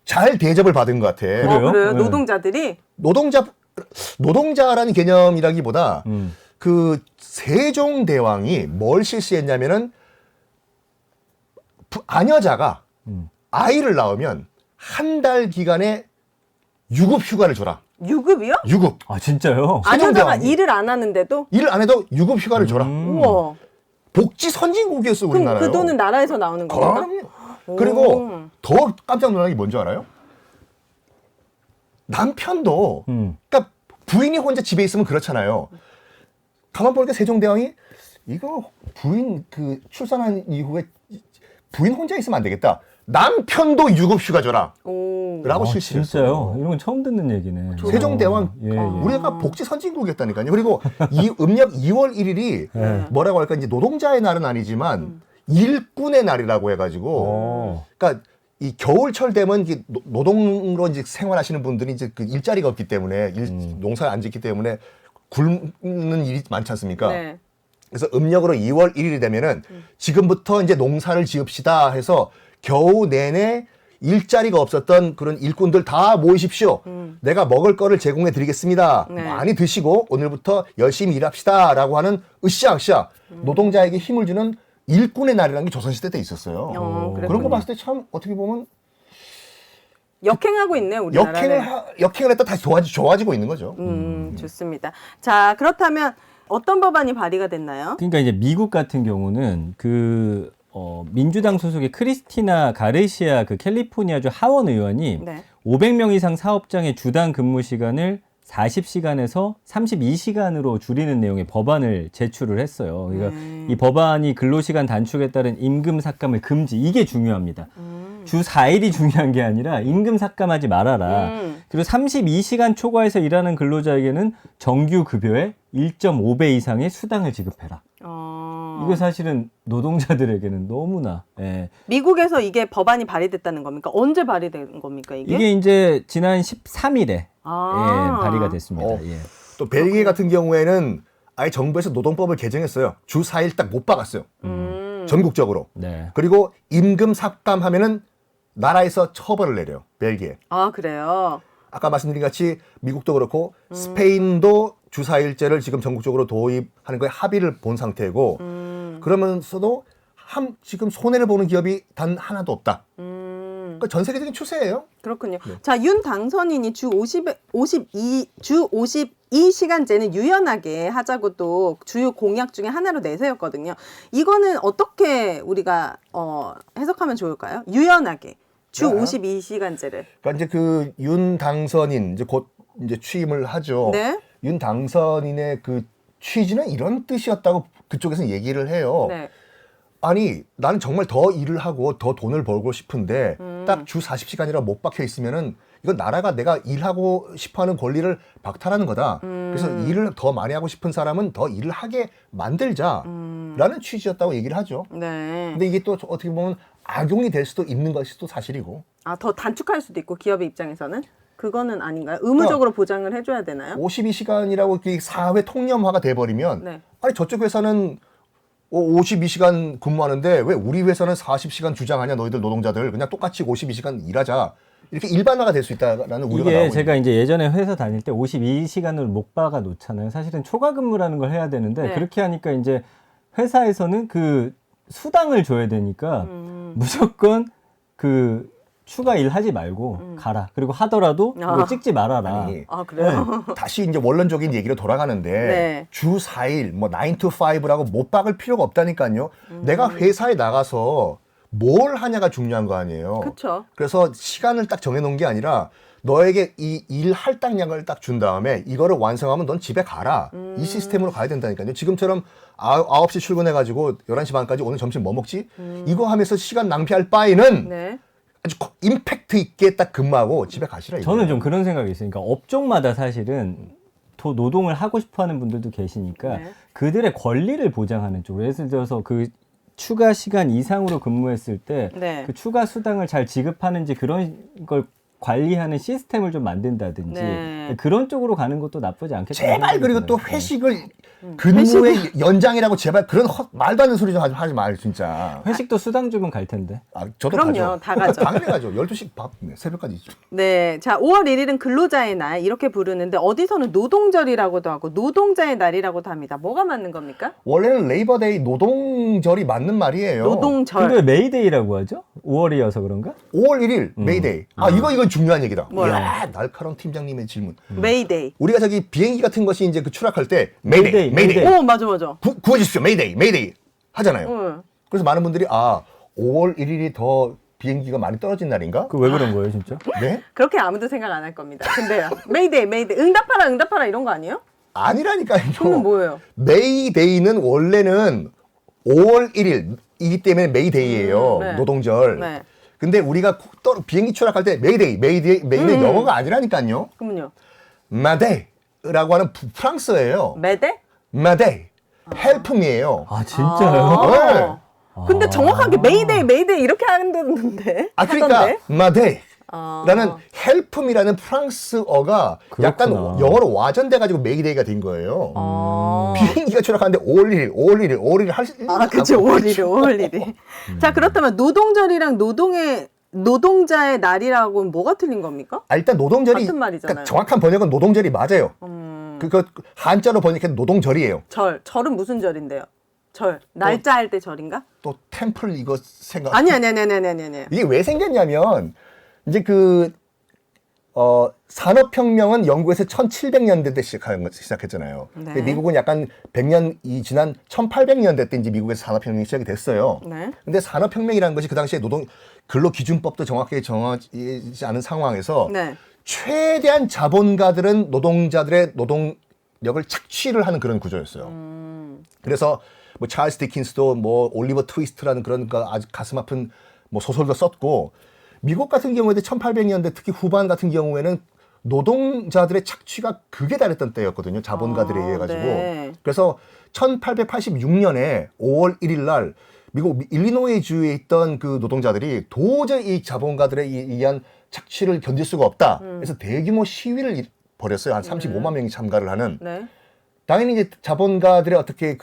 잘 대접을 받은 것 같아. 그래요? 그래요? 네. 노동자들이? 노동자라는 개념이라기보다 음. 그 세종대왕이 뭘 실시했냐면은 아녀자가 아이를 낳으면 한 달 기간의 유급 휴가를 줘라. 유급이요? 유급. 아 진짜요? 아녀자가 세종대왕이. 일을 안 하는데도? 일을 안 해도 유급 휴가를 줘라. 우와. 복지 선진국이었어, 그럼 우리나라요. 그 돈은 나라에서 나오는 건가? 그럼요. 그리고 더 깜짝 놀란 게 뭔지 알아요? 남편도 그러니까 부인이 혼자 집에 있으면 그렇잖아요. 가만 보니까 세종대왕이 이거 부인 그 출산한 이후에 부인 혼자 있으면 안 되겠다. 남편도 유급 휴가 줘라. 라고 아, 실시했어요. 진짜요? 이런 건 처음 듣는 얘기네. 세종대왕 예, 예. 우리가 복지 선진국이었다니까요. 그리고 이 음력 2월 1일이 네. 뭐라고 할까 이제 노동자의 날은 아니지만 일꾼의 날이라고 해가지고 그러니까 이 겨울철 되면 이제 노동으로 이제 생활하시는 분들이 이제 그 일자리가 없기 때문에 농사를 안 짓기 때문에 굶는 일이 많지 않습니까? 네. 그래서 음력으로 2월 1일이 되면은 지금부터 이제 농사를 지읍시다 해서 겨우 내내 일자리가 없었던 그런 일꾼들 다 모이십시오. 내가 먹을 거를 제공해 드리겠습니다. 네. 많이 드시고 오늘부터 열심히 일합시다. 라고 하는 으쌰으쌰 노동자에게 힘을 주는 일꾼의 날이라는 게 조선시대 때 있었어요. 그랬군요. 그런 거 봤을 때 참 어떻게 보면 역행하고 있네, 우리나라는. 역행을 했다 다시 좋아지고 있는 거죠. 좋습니다. 자, 그렇다면 어떤 법안이 발의가 됐나요? 그러니까 이제 미국 같은 경우는 그 민주당 소속의 크리스티나 가르시아 그 캘리포니아주 하원 의원이 네. 500명 이상 사업장의 주당 근무 시간을 40시간에서 32시간으로 줄이는 내용의 법안을 제출을 했어요. 그러니까 이 법안이 근로시간 단축에 따른 임금 삭감을 금지. 이게 중요합니다. 주 4일이 중요한 게 아니라 임금 삭감하지 말아라. 그리고 32시간 초과해서 일하는 근로자에게는 정규 급여의 1.5배 이상의 수당을 지급해라. 이거 사실은 노동자들에게는 너무나 미국에서 이게 법안이 발의됐다는 겁니까? 언제 발의된 겁니까, 이게? 이게 이제 지난 13일에 발의가 됐습니다. 예. 또 벨기에 같은 경우에는 아예 정부에서 노동법을 개정했어요. 주 4일 딱 못 박았어요. 전국적으로. 네. 그리고 임금 삭감하면은 나라에서 처벌을 내려요. 벨기에. 아, 그래요? 아까 말씀드린 같이 미국도 그렇고 스페인도 주 4일제를 지금 전국적으로 도입하는 거에 합의를 본 상태고 그러면서도 지금 손해를 보는 기업이 단 하나도 없다. 그러니까 전 세계적인 추세예요. 그렇군요. 자, 윤 당선인이 주 52시간제는 유연하게 하자고 또 주요 공약 중에 하나로 내세웠거든요. 이거는 어떻게 우리가 해석하면 좋을까요? 유연하게. 주 52시간제를. 그러니까 이제 그 윤 당선인 이제 곧 이제 취임을 하죠. 네. 윤 당선인의 그 취지는 이런 뜻이었다고 그쪽에서 얘기를 해요. 네. 아니 나는 정말 더 일을 하고 더 돈을 벌고 싶은데 딱 주 40시간이라 못 박혀 있으면은 이건 나라가 내가 일하고 싶어하는 권리를 박탈하는 거다. 그래서 일을 더 많이 하고 싶은 사람은 더 일을 하게 만들자라는 취지였다고 얘기를 하죠. 네. 근데 이게 또 어떻게 보면 악용이 될 수도 있는 것이 또 사실이고. 아, 더 단축할 수도 있고 기업의 입장에서는 그거는 아닌가요? 의무적으로 보장을 해줘야 되나요? 52시간이라고 사회 통념화가 돼버리면 네. 아니 저쪽 회사는 52시간 근무하는데 왜 우리 회사는 40시간 주장하냐 너희들 노동자들 그냥 똑같이 52시간 일하자 이렇게 일반화가 될 수 있다라는 우려가 이게 나오고 제가 이제 예전에 회사 다닐 때 52시간을 못 박아 놓잖아요. 사실은 초과 근무라는 걸 해야 되는데 네. 그렇게 하니까 이제 회사에서는 그 수당을 줘야 되니까 무조건 그 추가 일 하지 말고 가라. 그리고 하더라도 아. 뭐 찍지 말아라. 아니, 아, 그래요? 다시 이제 원론적인 얘기로 돌아가는데 네. 주 4일 뭐 9 to 5라고 못 박을 필요가 없다니까요. 내가 회사에 나가서 뭘 하냐가 중요한 거 아니에요. 그쵸. 그래서 시간을 딱 정해놓은 게 아니라 너에게 이 일 할당량을 딱 준 다음에 이거를 완성하면 넌 집에 가라. 이 시스템으로 가야 된다니까요. 지금처럼 9시 출근해가지고 11시 반까지 오늘 점심 뭐 먹지? 이거 하면서 시간 낭비할 바에는 네. 아주 임팩트 있게 딱 근무하고 집에 가시라. 저는 좀 그런 생각이 있으니까 업종마다 사실은 더 노동을 하고 싶어하는 분들도 계시니까 네. 그들의 권리를 보장하는 쪽으로 예를 들어서 그 추가 시간 이상으로 근무했을 때 그 네. 추가 수당을 잘 지급하는지 그런 걸 관리하는 시스템을 좀 만든다든지 네. 그런 쪽으로 가는 것도 나쁘지 않겠다. 제발 그리고 또 회식을 근무의 연장이라고 제발 그런 말도 안 되는 소리 좀 하지 말 진짜. 회식도 수당 주면 갈 텐데. 아, 저도 그럼요, 가죠. 다 가죠. 당연히 가죠. 12시 밥 새벽까지 있죠. 네. 자, 5월 1일은 근로자의 날 이렇게 부르는데 어디서는 노동절이라고도 하고 노동자의 날이라고도 합니다. 뭐가 맞는 겁니까? 원래는 레이버데이 노동절이 맞는 말이에요. 노동절. 근데 왜 메이데이라고 하죠? 5월이어서 그런가? 5월 1일 메이데이. 아 이건 중요한 얘기다. 뭐야? 이야, 날카로운 팀장님의 질문. 메이데이. 우리가 저기 비행기 같은 것이 이제 그 추락할 때 메이데이, 메이데이. 메이데이. 오, 맞아, 맞아. 구해주십시오, 메이데이, 메이데이 하잖아요. 응. 그래서 많은 분들이 5월 1일이 더 비행기가 많이 떨어진 날인가? 그 왜 그런 거예요, 진짜? 네? 그렇게 아무도 생각 안 할 겁니다. 근데요. 메이데이, 메이데이. 응답하라, 응답하라 이런 거 아니에요? 아니라니까요. 그럼 뭐예요? 메이데이는 원래는 5월 1일이기 때문에 메이데이예요. 네. 노동절. 네. 근데 우리가 비행기 추락할 때 메이데이, 메이데이 영어가 아니라니까요. 그럼요. 마데이라고 하는 프랑스예요. 메데? 마데이. 헬프미예요. 아, 진짜요? 네. 근데 정확하게 메이데이, 메이데이 이렇게 한다는데. 그러니까 하던데? 마데이라는 헬프미라는 프랑스어가 약간 그렇구나. 영어로 와전돼가지고 메이데이가 된 거예요. 아. 비행기가 추락하는데 5월 1일, 5월 1일, 5월 1일 할 수 있는 아, 그치. 5월 1일, 5월 1일. 자, 그렇다면 노동절이랑 노동자의 날이라고는 뭐가 틀린 겁니까? 일단 노동절이 같은 말이잖아요. 그러니까 정확한 번역은 노동절이 맞아요. 그거 한자로 번역해도 노동절이에요. 절은 무슨 절인데요? 절. 날짜 할 때 절인가? 또 템플 이거 생각. 아니. 이게 왜 생겼냐면 이제 산업혁명은 영국에서 1700년대 때 시작했잖아요. 네. 근데 미국은 약간 100년이 지난 1800년대 때 이제 미국에서 산업혁명이 시작이 됐어요. 네. 근데 산업혁명이라는 것이 그 당시에 근로기준법도 정확하게 정하지 않은 상황에서 네. 최대한 자본가들은 노동자들의 노동력을 착취를 하는 그런 구조였어요. 그래서 뭐 찰스 디킨스도 뭐 올리버 트위스트라는 그런 아주 가슴 아픈 뭐 소설도 썼고 미국 같은 경우에도 1800년대 특히 후반 같은 경우에는 노동자들의 착취가 극에 달했던 때였거든요. 자본가들에 의해 가지고. 네. 그래서 1886년에 5월 1일 날 미국 일리노이 주에 있던 그 노동자들이 도저히 이 자본가들에 의한 착취를 견딜 수가 없다. 그래서 대규모 시위를 벌였어요. 한 35만 명이 참가를 하는. 네. 당연히 이제 자본가들의 어떻게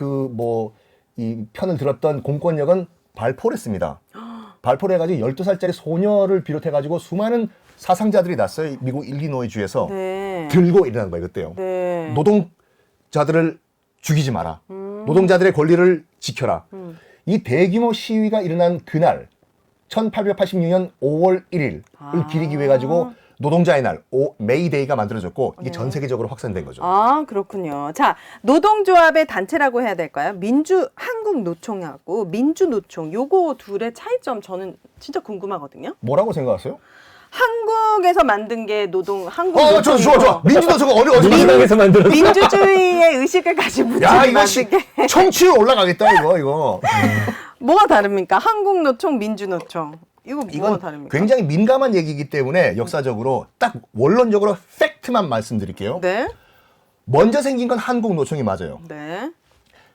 이 편을 들었던 공권력은 발포를 했습니다. 발포를 해가지고 12살짜리 소녀를 비롯해가지고 수많은 사상자들이 났어요. 미국 일리노이 주에서. 네. 들고 일어난 거예요, 그때요. 네. 노동자들을 죽이지 마라. 노동자들의 권리를 지켜라. 이 대규모 시위가 일어난 그날 1886년 5월 1일을 기리기 위해 가지고 노동자의 날, 메이데이가 만들어졌고 이게 전 세계적으로 확산된 거죠. 아, 그렇군요. 자, 노동조합의 단체라고 해야 될까요? 한국노총하고 민주노총, 요거 둘의 차이점 저는 진짜 궁금하거든요. 뭐라고 생각하세요? 한국에서 만든 게 한국 좋아. 노동이고 민주노 저거 어디 민주당에서 만들었어. 민주주의의 의식을 가진 야, 분들이 이거 만든 게 청취율 올라가겠다, 이거. 뭐가 다릅니까? 한국노총, 민주노총. 이거 뭐가 이건 다릅니까? 굉장히 민감한 얘기이기 때문에 역사적으로 딱 원론적으로 팩트만 말씀드릴게요. 네. 먼저 생긴 건 한국노총이 맞아요. 네.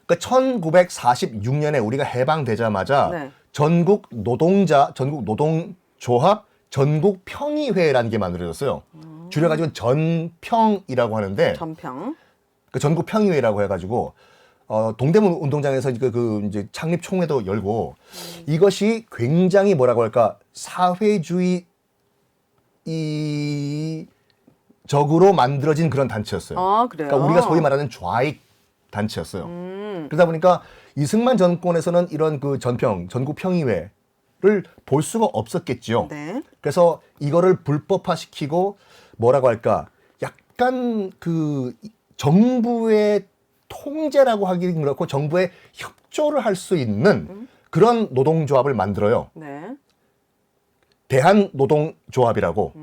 그러니까 1946년에 우리가 해방되자마자 네. 전국 노동조합 전국평의회라는 게 만들어졌어요. 줄여가지고 전평이라고 하는데 전평. 그 전국평의회라고 해가지고 동대문 운동장에서 이제 창립 총회도 열고 이것이 굉장히 뭐라고 할까 사회주의 적으로 만들어진 그런 단체였어요. 아, 그래요? 그러니까 우리가 소위 말하는 좌익 단체였어요. 그러다 보니까 이승만 정권에서는 이런 그 전국평의회를 볼 수가 없었겠죠. 네. 그래서 이거를 불법화시키고 뭐라고 할까 약간 그 정부의 통제라고 하기는 그렇고 정부의 협조를 할 수 있는 그런 노동조합을 만들어요. 네. 대한노동조합이라고.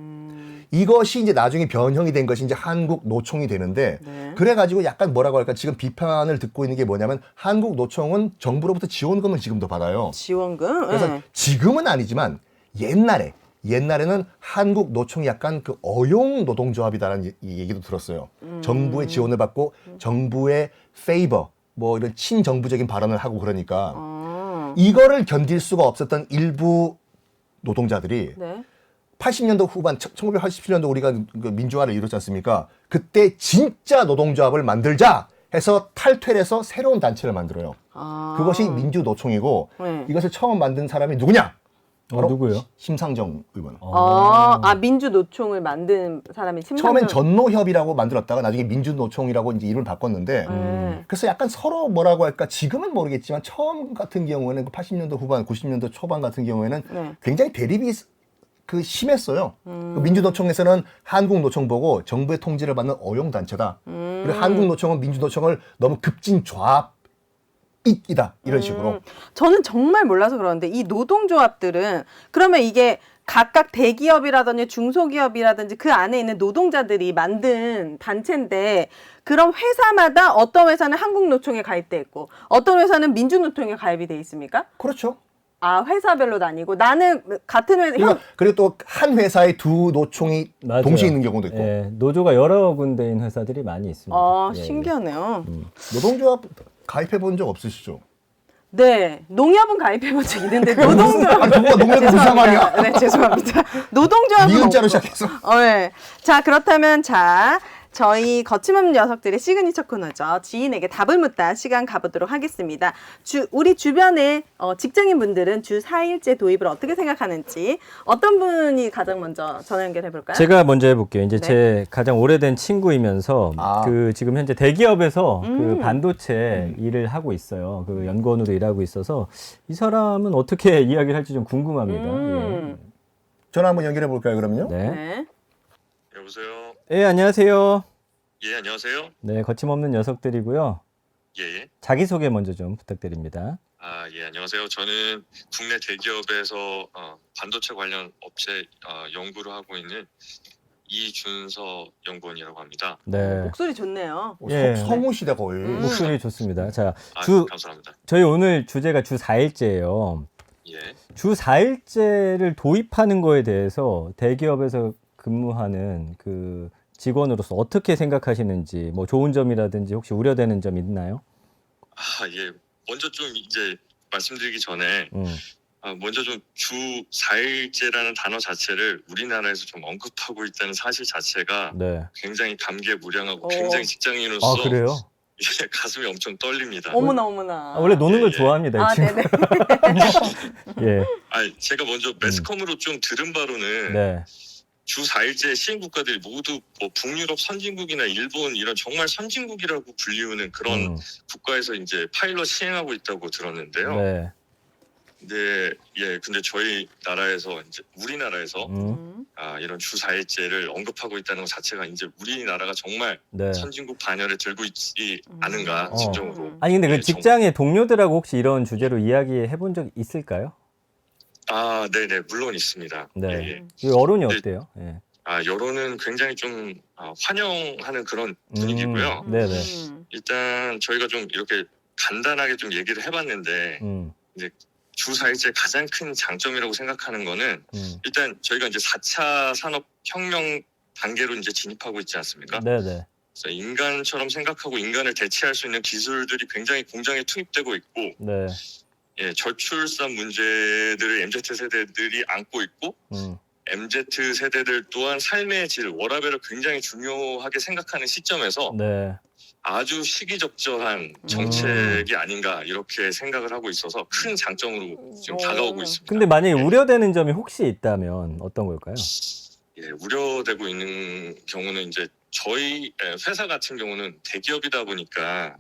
이것이 이제 나중에 변형이 된 것이 이제 한국노총이 되는데 네. 그래가지고 약간 뭐라고 할까 지금 비판을 듣고 있는 게 뭐냐면 한국노총은 정부로부터 지원금을 지금도 받아요. 지원금. 그래서 네. 지금은 아니지만 옛날에는 한국노총이 약간 그 어용 노동조합이다라는 얘기도 들었어요. 정부의 지원을 받고 정부의 페이버 뭐 이런 친정부적인 발언을 하고 그러니까 이거를 견딜 수가 없었던 일부 노동자들이 네. 80년도 후반, 1987년도 우리가 그 민주화를 이뤘지 않습니까? 그때 진짜 노동조합을 만들자 해서 탈퇴를 해서 새로운 단체를 만들어요. 그것이 민주노총이고 네. 이것을 처음 만든 사람이 누구냐? 바로 누구예요? 심상정 의원. 민주노총을 만든 사람이 처음엔 전노협이라고 만들었다가 나중에 민주노총이라고 이제 이름을 바꿨는데 그래서 약간 서로 뭐라고 할까 지금은 모르겠지만 처음 같은 경우에는 80년도 후반, 90년도 초반 같은 경우에는 네. 굉장히 대립이 심했어요. 민주노총에서는 한국노총 보고 정부의 통제를 받는 어용단체다. 그리고 한국노총은 민주노총을 너무 급진 좌익이다. 이런 식으로. 저는 정말 몰라서 그러는데 이 노동조합들은 그러면 이게 각각 대기업이라든지 중소기업이라든지 그 안에 있는 노동자들이 만든 단체인데 그럼 회사마다 어떤 회사는 한국노총에 가입돼 있고 어떤 회사는 민주노총에 가입이 돼 있습니까? 그렇죠. 회사별로 나뉘고 나는 같은 회사 그리고 또 한 회사에 두 노총이 맞아요. 동시에 있는 경우도 있고. 예, 노조가 여러 군데인 회사들이 많이 있습니다. 예, 예. 신기하네요. 노동조합 가입해 본 적 없으시죠? 네, 농협은 가입해 본 적 있는데 노동조합 누가 농협이 무슨 말이야? 네, 죄송합니다. 노동조합은 니은자로 없고. 시작해서. 네. 자, 그렇다면 저희 거침없는 녀석들의 시그니처 코너죠. 지인에게 답을 묻다 시간 가보도록 하겠습니다. 우리 주변의 직장인 분들은 주 4일제 도입을 어떻게 생각하는지 어떤 분이 가장 먼저 전화 연결해 볼까요? 제가 먼저 해볼게요. 이제 네. 제 가장 오래된 친구이면서 그 지금 현재 대기업에서 그 반도체 일을 하고 있어요. 그 연구원으로 일하고 있어서 이 사람은 어떻게 이야기를 할지 좀 궁금합니다. 전화 한번 연결해 볼까요, 그러면요? 예. 네. 네. 여보세요. 예, 안녕하세요. 예, 안녕하세요. 네, 거침없는 녀석들이고요. 예, 예. 자기소개 먼저 좀 부탁드립니다. 예, 안녕하세요. 저는 국내 대기업에서 반도체 관련 업체 연구를 하고 있는 이준서 연구원이라고 합니다. 네. 목소리 좋네요. 예. 성우시다 거의. 목소리 좋습니다. 자, 감사합니다. 저희 오늘 주제가 주 4일제예요. 예. 주 4일제를 도입하는 거에 대해서 대기업에서 근무하는 그 직원으로서 어떻게 생각하시는지 뭐 좋은 점이라든지 혹시 우려되는 점 있나요? 예. 먼저 좀 이제 말씀드리기 전에 먼저 좀 주 4일제라는 단어 자체를 우리나라에서 좀 언급하고 있다는 사실 자체가 네. 굉장히 감개무량하고 굉장히 직장인으로서 아, 그래요? 가슴이 엄청 떨립니다. 어머나. 원래 노는 걸 예. 좋아합니다. 이 친구. 네네. 예. 제가 먼저 매스컴으로 좀 들은 바로는 네. 주 4일제 시행 국가들이 모두 뭐 북유럽 선진국이나 일본 이런 정말 선진국이라고 불리우는 그런 국가에서 이제 파일럿 시행하고 있다고 들었는데요. 네. 근데 저희 나라에서 이제 우리나라에서 이런 주 4일제를 언급하고 있다는 것 자체가 이제 우리나라가 정말 네. 선진국 반열에 들고 있지 않은가 진정으로. 아니 근데 그 예, 직장의 동료들하고 혹시 이런 주제로 이야기해 본 적 있을까요? 네네, 물론 있습니다. 네. 예, 예. 이 여론이 어때요? 예. 여론은 굉장히 좀 환영하는 그런 분위기고요. 네네. 일단 저희가 좀 이렇게 간단하게 좀 얘기를 해봤는데 이제 주 4일째 가장 큰 장점이라고 생각하는 거는 일단 저희가 이제 4차 산업혁명 단계로 이제 진입하고 있지 않습니까? 네네. 그래서 인간처럼 생각하고 인간을 대체할 수 있는 기술들이 굉장히 공장에 투입되고 있고, 네. 예, 저출산 문제들을 MZ 세대들이 안고 있고, MZ 세대들 또한 삶의 질, 워라밸을 굉장히 중요하게 생각하는 시점에서 네. 아주 시기적절한 정책이 아닌가 이렇게 생각을 하고 있어서 큰 장점으로 지금 다가오고 있습니다. 근데 만약에 우려되는 점이 혹시 있다면 어떤 걸까요? 예, 우려되고 있는 경우는 이제 저희 회사 같은 경우는 대기업이다 보니까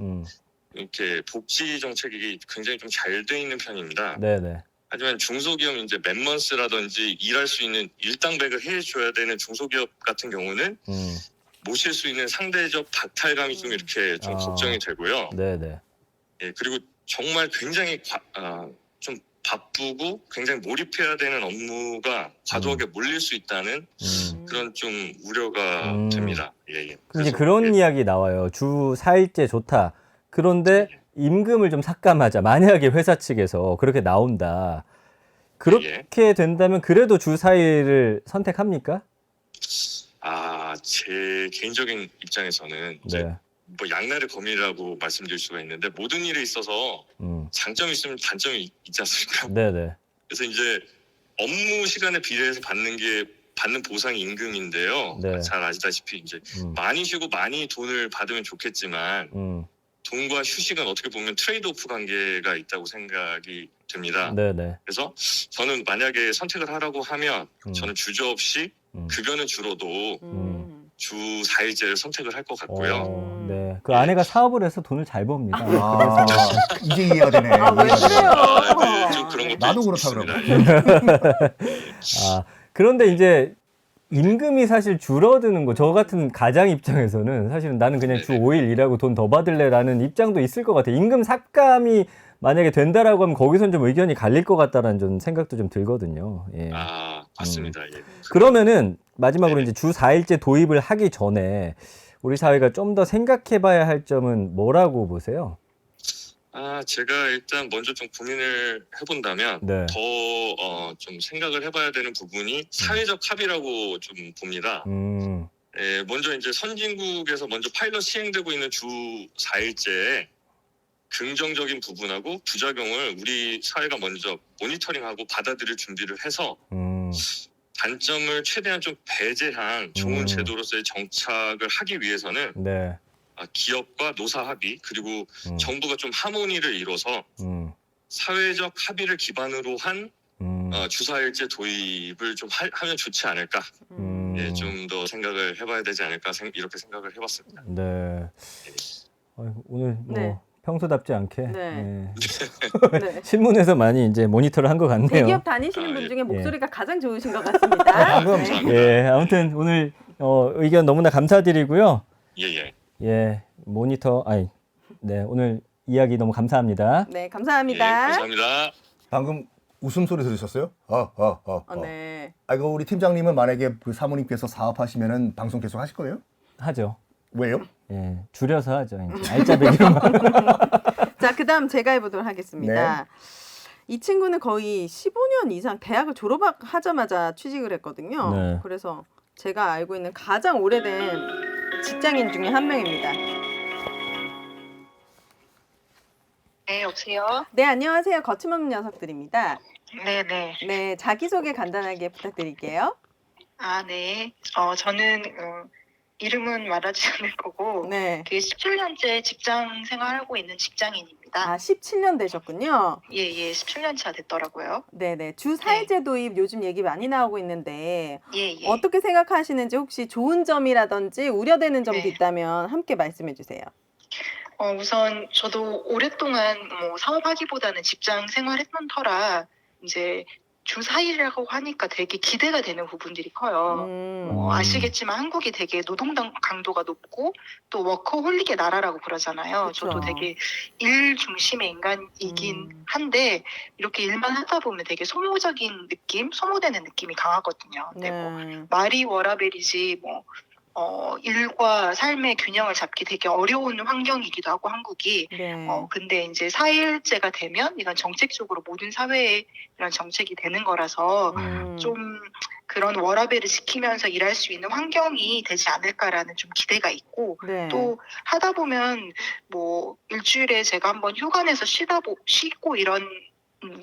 이렇게 복지 정책이 굉장히 좀 잘 돼 있는 편입니다. 네네. 하지만 중소기업 이제 맨먼스라든지 일할 수 있는 일당백을 해줘야 되는 중소기업 같은 경우는 모실 수 있는 상대적 박탈감이 좀 이렇게 좀 걱정이 되고요. 네네. 예, 그리고 정말 굉장히 좀 바쁘고 굉장히 몰입해야 되는 업무가 과도하게 몰릴 수 있다는 그런 좀 우려가 됩니다. 예, 예. 그럼 이제 그런 이야기 나와요. 주 4일째 좋다. 그런데 임금을 좀 삭감하자. 만약에 회사 측에서 그렇게 나온다. 그렇게 된다면 그래도 주 4일을 선택합니까? 제 개인적인 입장에서는 이제 네. 뭐 양날의 검이라고 말씀드릴 수가 있는데 모든 일에 있어서 장점이 있으면 단점이 있지 않습니까? 네네. 그래서 이제 업무 시간에 비례해서 받는 보상이 임금인데요. 네. 잘 아시다시피 이제 많이 쉬고 많이 돈을 받으면 좋겠지만 돈과 휴식은 어떻게 보면 트레이드오프 관계가 있다고 생각이 듭니다. 네네. 그래서 저는 만약에 선택을 하라고 하면 저는 주저없이 급여는 줄어도 주 4일제를 선택을 할 것 같고요. 네. 그 아내가 사업을 해서 돈을 잘 법니다. 이제 이해가 되네. 왜 그래요? 네, 좀 그런 것도 나도 그렇다 있습니다. 그런데 이제 임금이 사실 줄어드는 거, 저 같은 가장 입장에서는 사실은 나는 그냥 주 5일 일하고 돈 더 받을래라는 입장도 있을 것 같아요. 임금 삭감이 만약에 된다라고 하면 거기선 좀 의견이 갈릴 것 같다라는 좀 생각도 좀 들거든요. 예. 맞습니다. 예. 그러면은 마지막으로 이제 주 4일제 도입을 하기 전에 우리 사회가 좀 더 생각해 봐야 할 점은 뭐라고 보세요? 제가 일단 먼저 좀 고민을 해본다면 네. 더 좀 생각을 해봐야 되는 부분이 사회적 합의라고 좀 봅니다. 먼저 이제 선진국에서 먼저 파일럿 시행되고 있는 주 4일제에 긍정적인 부분하고 부작용을 우리 사회가 먼저 모니터링하고 받아들일 준비를 해서 단점을 최대한 좀 배제한 좋은 제도로서의 정착을 하기 위해서는 네. 기업과 노사 합의 그리고 정부가 좀 하모니를 이뤄서 사회적 합의를 기반으로 한 주 4일제 도입을 좀 하면 좋지 않을까. 예, 좀 더 생각을 해봐야 되지 않을까 이렇게 생각을 해봤습니다. 네. 오늘 뭐 네. 평소답지 않게 네. 네. 신문에서 많이 이제 모니터를 한 것 같네요. 대기업 다니시는 분 중에 목소리가 가장 좋으신 것 같습니다. 네. 예, 아무튼 오늘 의견 너무나 감사드리고요. 예. 예, 네, 오늘 이야기 너무 감사합니다. 네, 예, 감사합니다. 감사합니다. 방금 웃음소리 들으셨어요? 네. 이거 우리 팀장님은 만약에 그 사모님께서 사업하시면은 방송 계속 하실 거예요? 하죠. 왜요? 예, 줄여서 하죠. 이제 알짜배기로만. 자, 그다음 제가 해보도록 하겠습니다. 이 친구는 거의 15년 이상 대학을 졸업하자마자 취직을 했거든요. 네. 그래서 제가 알고 있는 가장 오래된 직장인 중에 한 명입니다. 네, 여보세요? 네, 안녕하세요. 거침없는 녀석들입니다. 네네. 네, 자기소개 간단하게 부탁드릴게요. 네. 저는 이름은 말하지 않을 거고 네. 17년째 직장 생활하고 있는 직장인입니다. 17년 되셨군요. 예, 17년 차 됐더라고요. 네네. 주 4일제 도입 요즘 얘기 많이 나오고 있는데 예. 어떻게 생각하시는지 혹시 좋은 점이라든지 우려되는 점도 네. 있다면 함께 말씀해 주세요. 우선 저도 오랫동안 뭐 사업하기보다는 직장 생활했던 터라 이제 주 4일이라고 하니까 되게 기대가 되는 부분들이 커요. 아시겠지만 한국이 되게 노동 강도가 높고 또 워커홀릭의 나라라고 그러잖아요. 그쵸. 저도 되게 일 중심의 인간이긴 한데 이렇게 일만 하다 보면 되게 소모적인 느낌, 소모되는 느낌이 강하거든요. 근데 뭐 말이 워라벨이지 뭐 일과 삶의 균형을 잡기 되게 어려운 환경이기도 하고 한국이 네. 근데 이제 4일제가 되면 이건 정책적으로 모든 사회에 이런 정책이 되는 거라서 좀 그런 워라밸을 지키면서 일할 수 있는 환경이 되지 않을까라는 좀 기대가 있고 네. 또 하다 보면 뭐 일주일에 제가 한번 휴가 내서 쉬고 이런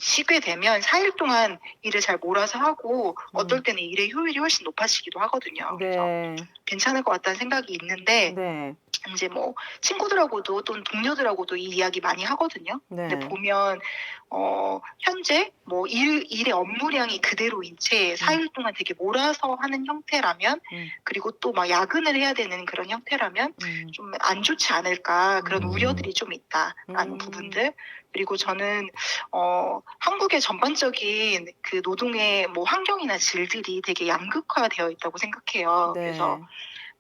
쉬게 되면 4일 동안 일을 잘 몰아서 하고 어떨 때는 일의 효율이 훨씬 높아지기도 하거든요. 그래서 네. 괜찮을 것 같다는 생각이 있는데 네. 이제 뭐 친구들하고도 또는 동료들하고도 이 이야기 많이 하거든요. 네. 근데 보면 현재 뭐 일의 업무량이 그대로인 채 4일 동안 되게 몰아서 하는 형태라면 그리고 또 막 야근을 해야 되는 그런 형태라면 좀 안 좋지 않을까 그런 우려들이 좀 있다라는 부분들. 그리고 저는 한국의 전반적인 그 노동의 뭐 환경이나 질들이 되게 양극화되어 있다고 생각해요. 네. 그래서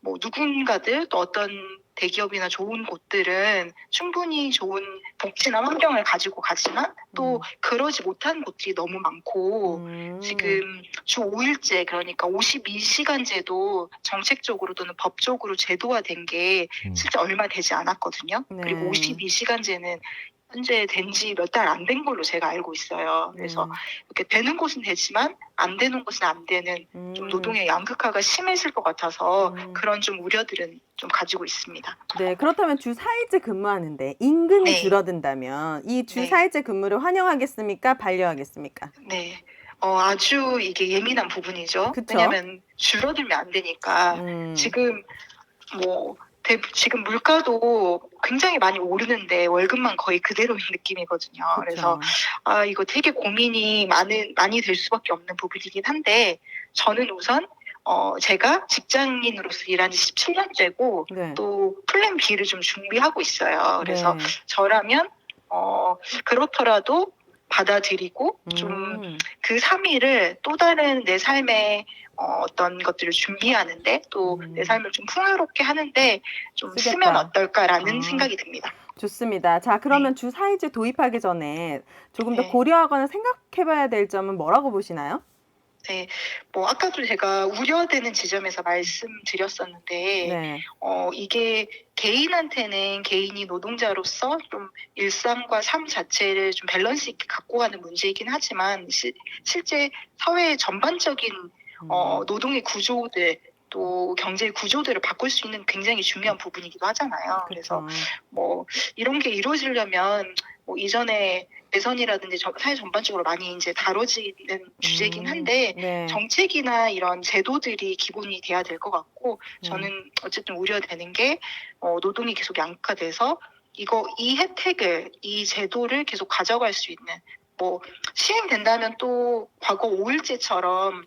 뭐 누군가들 또 어떤 대기업이나 좋은 곳들은 충분히 좋은 복지나 환경을 가지고 가지만 또 그러지 못한 곳들이 너무 많고 지금 주 5일제 그러니까 52시간제도 정책적으로 또는 법적으로 제도화된 게 실제 얼마 되지 않았거든요. 네. 그리고 52시간제는 현재 된 지 몇 달 안 된 걸로 제가 알고 있어요. 그래서 이렇게 되는 곳은 되지만 안 되는 곳은 안 되는 좀 노동의 양극화가 심해질 것 같아서 그런 좀 우려들은 좀 가지고 있습니다. 네, 그렇다면 주 4일제 근무하는데 임금이 네. 줄어든다면 이 주 네. 4일제 근무를 환영하겠습니까? 반려하겠습니까? 네. 아주 이게 예민한 부분이죠. 그쵸? 왜냐하면 줄어들면 안 되니까 지금 뭐 지금 물가도 굉장히 많이 오르는데 월급만 거의 그대로인 느낌이거든요. 그래서 이거 되게 고민이 많이 될 수밖에 없는 부분이긴 한데 저는 우선 제가 직장인으로서 일한 지 17년째고 네. 또 플랜 B를 좀 준비하고 있어요. 그래서 네. 저라면 그렇더라도 받아들이고 좀 그 3일을 또 다른 내 삶의 어떤 것들을 준비하는데 또 내 삶을 좀 풍요롭게 하는데 좀 쓰겠다. 쓰면 어떨까라는 생각이 듭니다. 좋습니다. 자, 그러면 주 4일제 도입하기 전에 조금 더 네. 고려하거나 생각해봐야 될 점은 뭐라고 보시나요? 네, 뭐 아까도 제가 우려되는 지점에서 말씀드렸었는데 네. 이게 개인한테는 개인이 노동자로서 좀 일상과 삶 자체를 좀 밸런스 있게 갖고 가는 문제이긴 하지만 실제 사회 전반적인 노동의 구조들 또 경제의 구조들을 바꿀 수 있는 굉장히 중요한 부분이기도 하잖아요. 그래서 뭐 이런 게 이루어지려면 뭐 이전에 대선이라든지 사회 전반적으로 많이 이제 다뤄지는 주제이긴 한데 네. 정책이나 이런 제도들이 기본이 돼야 될 것 같고 저는 어쨌든 우려되는 게 노동이 계속 양극화돼서 이 혜택을 이 제도를 계속 가져갈 수 있는 뭐 시행된다면 또 과거 5일제처럼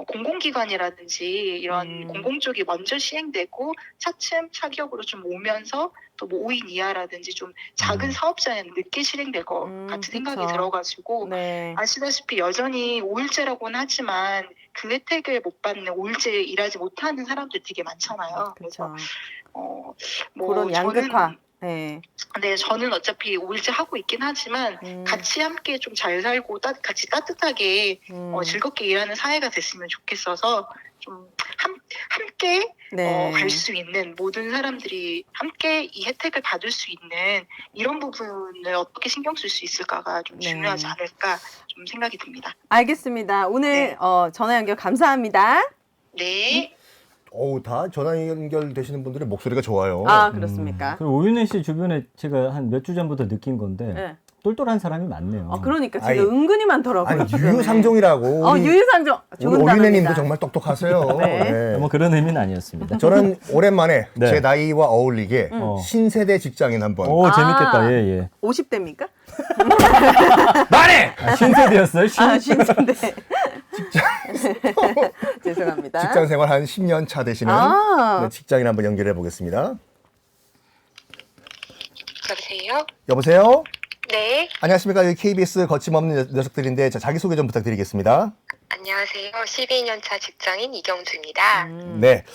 공공기관이라든지 이런 공공 쪽이 먼저 시행되고 차츰 차기업으로 좀 오면서 또 뭐 5인 이하라든지 좀 작은 사업자는 늦게 실행될 것 같은 생각이 그쵸. 들어가지고 네. 아시다시피 여전히 5일제라고는 하지만 그 혜택을 못 받는 5일제 일하지 못하는 사람들 되게 많잖아요. 그래서 그렇죠. 뭐 그런 양극화. 네, 저는 어차피 5일째 하고 있긴 하지만 같이 함께 좀 잘 살고 같이 따뜻하게 즐겁게 일하는 사회가 됐으면 좋겠어서 좀 함께 네. 갈 수 있는 모든 사람들이 함께 이 혜택을 받을 수 있는 이런 부분을 어떻게 신경 쓸 수 있을까가 좀 중요하지 않을까 좀 생각이 듭니다. 알겠습니다. 오늘 전화 연결 감사합니다. 네. 다 전화 연결되시는 분들의 목소리가 좋아요. 아, 그렇습니까? 그리고 오윤혜 씨 주변에 제가 한 몇 주 전부터 느낀 건데 네. 똘똘한 사람이 많네요. 그러니까 지금 아니, 은근히 많더라고요. 아니 주변에. 유유상종이라고. 유유상종. 좋은 우리 오윤혜님도 단어입니다. 정말 똑똑하세요. 네. 네. 뭐 그런 의미는 아니었습니다. 저는 오랜만에 네. 제 나이와 어울리게 신세대 직장인 한번. 오, 재밌겠다. 예, 예. 50대입니까? 말해! 신세대였어요? 신세대. 죄송합니다. 직장 생활 한 10년 차 되시는 네, 직장인 한번 연결해 보겠습니다. 여보세요? 여보세요? 네, 안녕하십니까. 여기 KBS 거침없는 녀석들인데 자기소개 좀 부탁드리겠습니다. 안녕하세요. 12년차 직장인 이경주입니다. 네.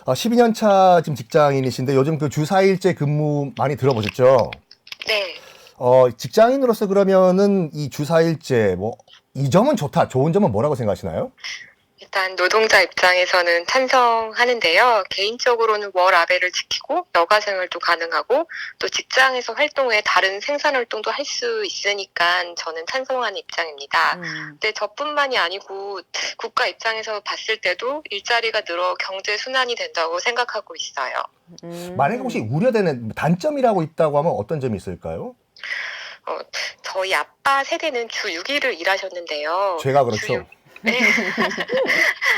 12년 차 지금 직장인이신데 요즘 그 주 4일제 근무 많이 들어보셨죠? 네, 직장인으로서 그러면은 이 주 4일제 뭐 이 점은 좋다, 좋은 점은 뭐라고 생각하시나요? 일단 노동자 입장에서는 찬성하는데요. 개인적으로는 월 아베를 지키고 여가 생활도 가능하고 또 직장에서 활동 외에 다른 생산 활동도 할 수 있으니까 저는 찬성하는 입장입니다. 근데 저뿐만이 아니고 국가 입장에서 봤을 때도 일자리가 늘어 경제 순환이 된다고 생각하고 있어요. 만약에 혹시 우려되는 단점이라고 있다고 하면 어떤 점이 있을까요? 저희 아빠 세대는 주 6일을 일하셨는데요. 제가 그렇죠. 주 네.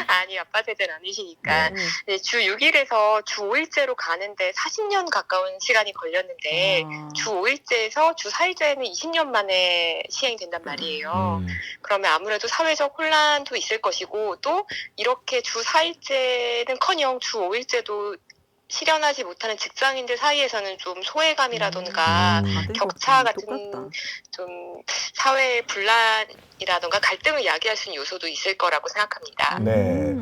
아니, 아빠 세대는 아니시니까. 네, 주 6일에서 주 5일제로 가는데 40년 가까운 시간이 걸렸는데, 주 5일제에서 주 4일제는 20년 만에 시행된단 말이에요. 그러면 아무래도 사회적 혼란도 있을 것이고, 또 이렇게 주 4일제는 커녕 주 5일제도 실현하지 못하는 직장인들 사이에서는 좀 소외감이라던가 격차 같은 좀 사회 분란이라던가 갈등을 야기할 수 있는 요소도 있을 거라고 생각합니다. 네.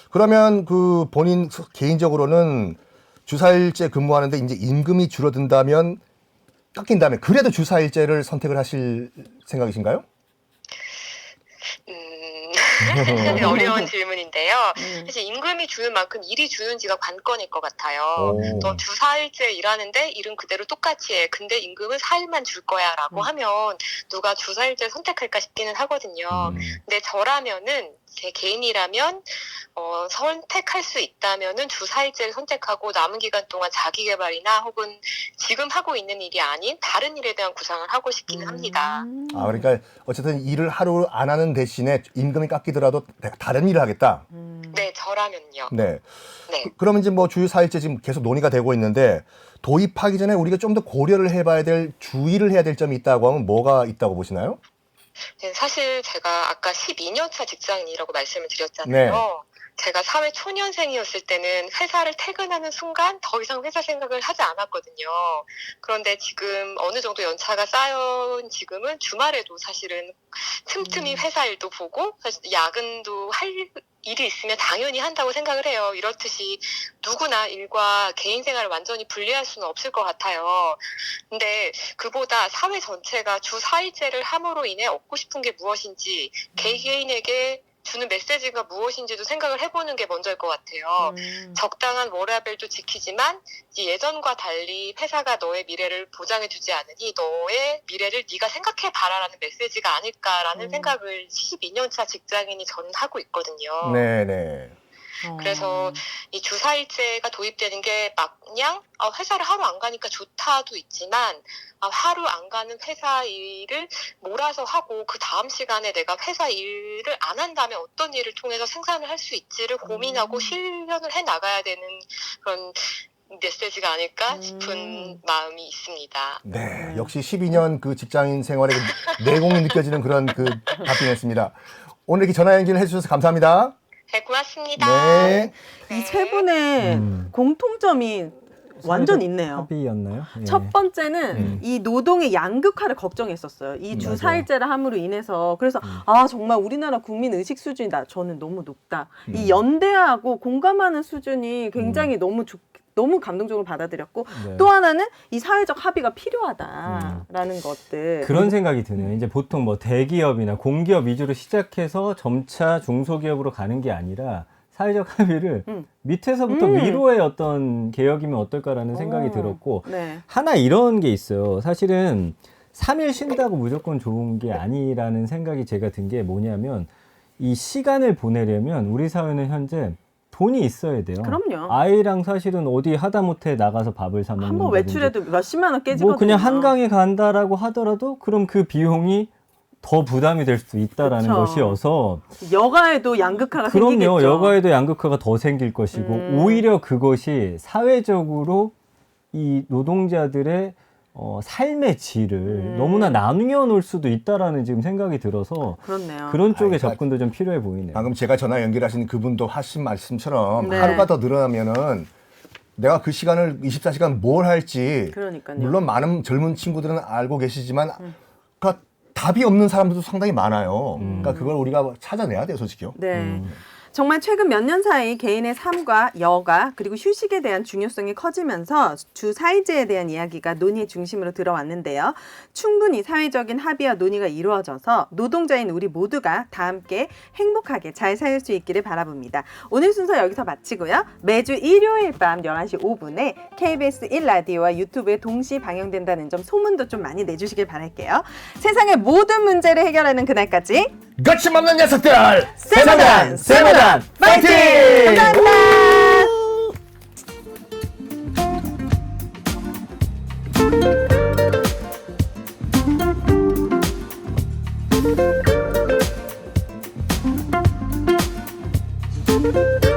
그러면 그 본인 개인적으로는 주 4일제 근무하는데 이제 임금이 줄어든다면 깎인다면 그래도 주 4일제를 선택을 하실 생각이신가요? 어려운 질문인데요. 사실 임금이 주는 만큼 일이 주는지가 관건일 것 같아요. 너 주 4일째 일하는데 일은 그대로 똑같이 해. 근데 임금은 4일만 줄 거야 라고 하면 누가 주 4일째 선택할까 싶기는 하거든요. 근데 저라면은 제 개인이라면 선택할 수 있다면은 주 4일제를 선택하고 남은 기간 동안 자기 개발이나 혹은 지금 하고 있는 일이 아닌 다른 일에 대한 구상을 하고 싶기는 합니다. 그러니까 어쨌든 일을 하루 안 하는 대신에 임금이 깎이더라도 내가 다른 일을 하겠다. 네, 저라면요. 네. 네. 그러면 이제 뭐 주 4일제 지금 계속 논의가 되고 있는데 도입하기 전에 우리가 좀 더 고려를 해봐야 될 주의를 해야 될 점이 있다고 하면 뭐가 있다고 보시나요? 네, 사실 제가 아까 12년차 직장인이라고 말씀을 드렸잖아요. 네. 제가 사회 초년생이었을 때는 회사를 퇴근하는 순간 더 이상 회사 생각을 하지 않았거든요. 그런데 지금 어느 정도 연차가 쌓여온 지금은 주말에도 사실은 틈틈이 회사 일도 보고 사실 야근도 할 일이 있으면 당연히 한다고 생각을 해요. 이렇듯이 누구나 일과 개인 생활을 완전히 분리할 수는 없을 것 같아요. 근데 그보다 사회 전체가 주 4일제를 함으로 인해 얻고 싶은 게 무엇인지 개개인에게 주는 메시지가 무엇인지도 생각을 해보는 게 먼저일 것 같아요. 적당한 워라밸도 지키지만 예전과 달리 회사가 너의 미래를 보장해주지 않으니 너의 미래를 네가 생각해봐라라는 메시지가 아닐까라는 생각을 12년차 직장인이 저는 하고 있거든요. 네네. 그래서 이 주 4일제가 도입되는 게 마냥 회사를 하루 안 가니까 좋다도 있지만 하루 안 가는 회사 일을 몰아서 하고 그 다음 시간에 내가 회사 일을 안 한다면 어떤 일을 통해서 생산을 할 수 있지를 고민하고 실현을 해 나가야 되는 그런 메시지가 아닐까 싶은 마음이 있습니다. 네. 역시 12년 그 직장인 생활의 그 내공이 느껴지는 그런 그 답변이었습니다. 오늘 이렇게 전화 연결해 주셔서 감사합니다. 네, 고맙습니다. 네. 이 세 분의 공통점이 완전 있네요. 합의였나요? 예. 첫 번째는 이 노동의 양극화를 걱정했었어요. 이 주 맞아요. 4일제를 함으로 인해서. 그래서 정말 우리나라 국민 의식 수준이 저는 너무 높다. 이 연대하고 공감하는 수준이 굉장히 너무 감동적으로 받아들였고 네. 또 하나는 이 사회적 합의가 필요하다라는 것들. 그런 생각이 드네요. 이제 보통 뭐 대기업이나 공기업 위주로 시작해서 점차 중소기업으로 가는 게 아니라 사회적 합의를 밑에서부터 위로의 어떤 개혁이면 어떨까라는 생각이 들었고 네. 하나 이런 게 있어요. 사실은 3일 쉰다고 무조건 좋은 게 아니라는 생각이 제가 든 게 뭐냐면 이 시간을 보내려면 우리 사회는 현재 돈이 있어야 돼요. 그럼요. 아이랑 사실은 어디 하다못해 나가서 밥을 사 먹는다든지 한번 외출해도 몇십만 원 깨지거든요. 뭐 그냥 한강에 간다라고 하더라도 그럼 그 비용이 더 부담이 될 수 있다라는 그쵸. 것이어서 여가에도 양극화가 그럼요. 생기겠죠. 여가에도 양극화가 더 생길 것이고 오히려 그것이 사회적으로 이 노동자들의 삶의 질을 너무나 나누어 놓을 수도 있다라는 지금 생각이 들어서 그렇네요. 그런 쪽에 그러니까 접근도 좀 필요해 보이네요. 방금 제가 전화 연결하신 그분도 하신 말씀처럼 네. 하루가 더 늘어나면은 내가 그 시간을 24시간 뭘 할지 그러니까요. 물론 많은 젊은 친구들은 알고 계시지만 그러니까 답이 없는 사람들도 상당히 많아요. 그러니까 그걸 우리가 찾아내야 돼요, 솔직히요. 네. 정말 최근 몇 년 사이 개인의 삶과 여가 그리고 휴식에 대한 중요성이 커지면서 주 4일제에 대한 이야기가 논의의 중심으로 들어왔는데요. 충분히 사회적인 합의와 논의가 이루어져서 노동자인 우리 모두가 다 함께 행복하게 잘 살 수 있기를 바라봅니다. 오늘 순서 여기서 마치고요. 매주 일요일 밤 11시 5분에 KBS 1라디오와 유튜브에 동시 방영된다는 점 소문도 좀 많이 내주시길 바랄게요. 세상의 모든 문제를 해결하는 그날까지 거침없는 녀석들! 세마단! 세마단! 파이팅! 감사합니다.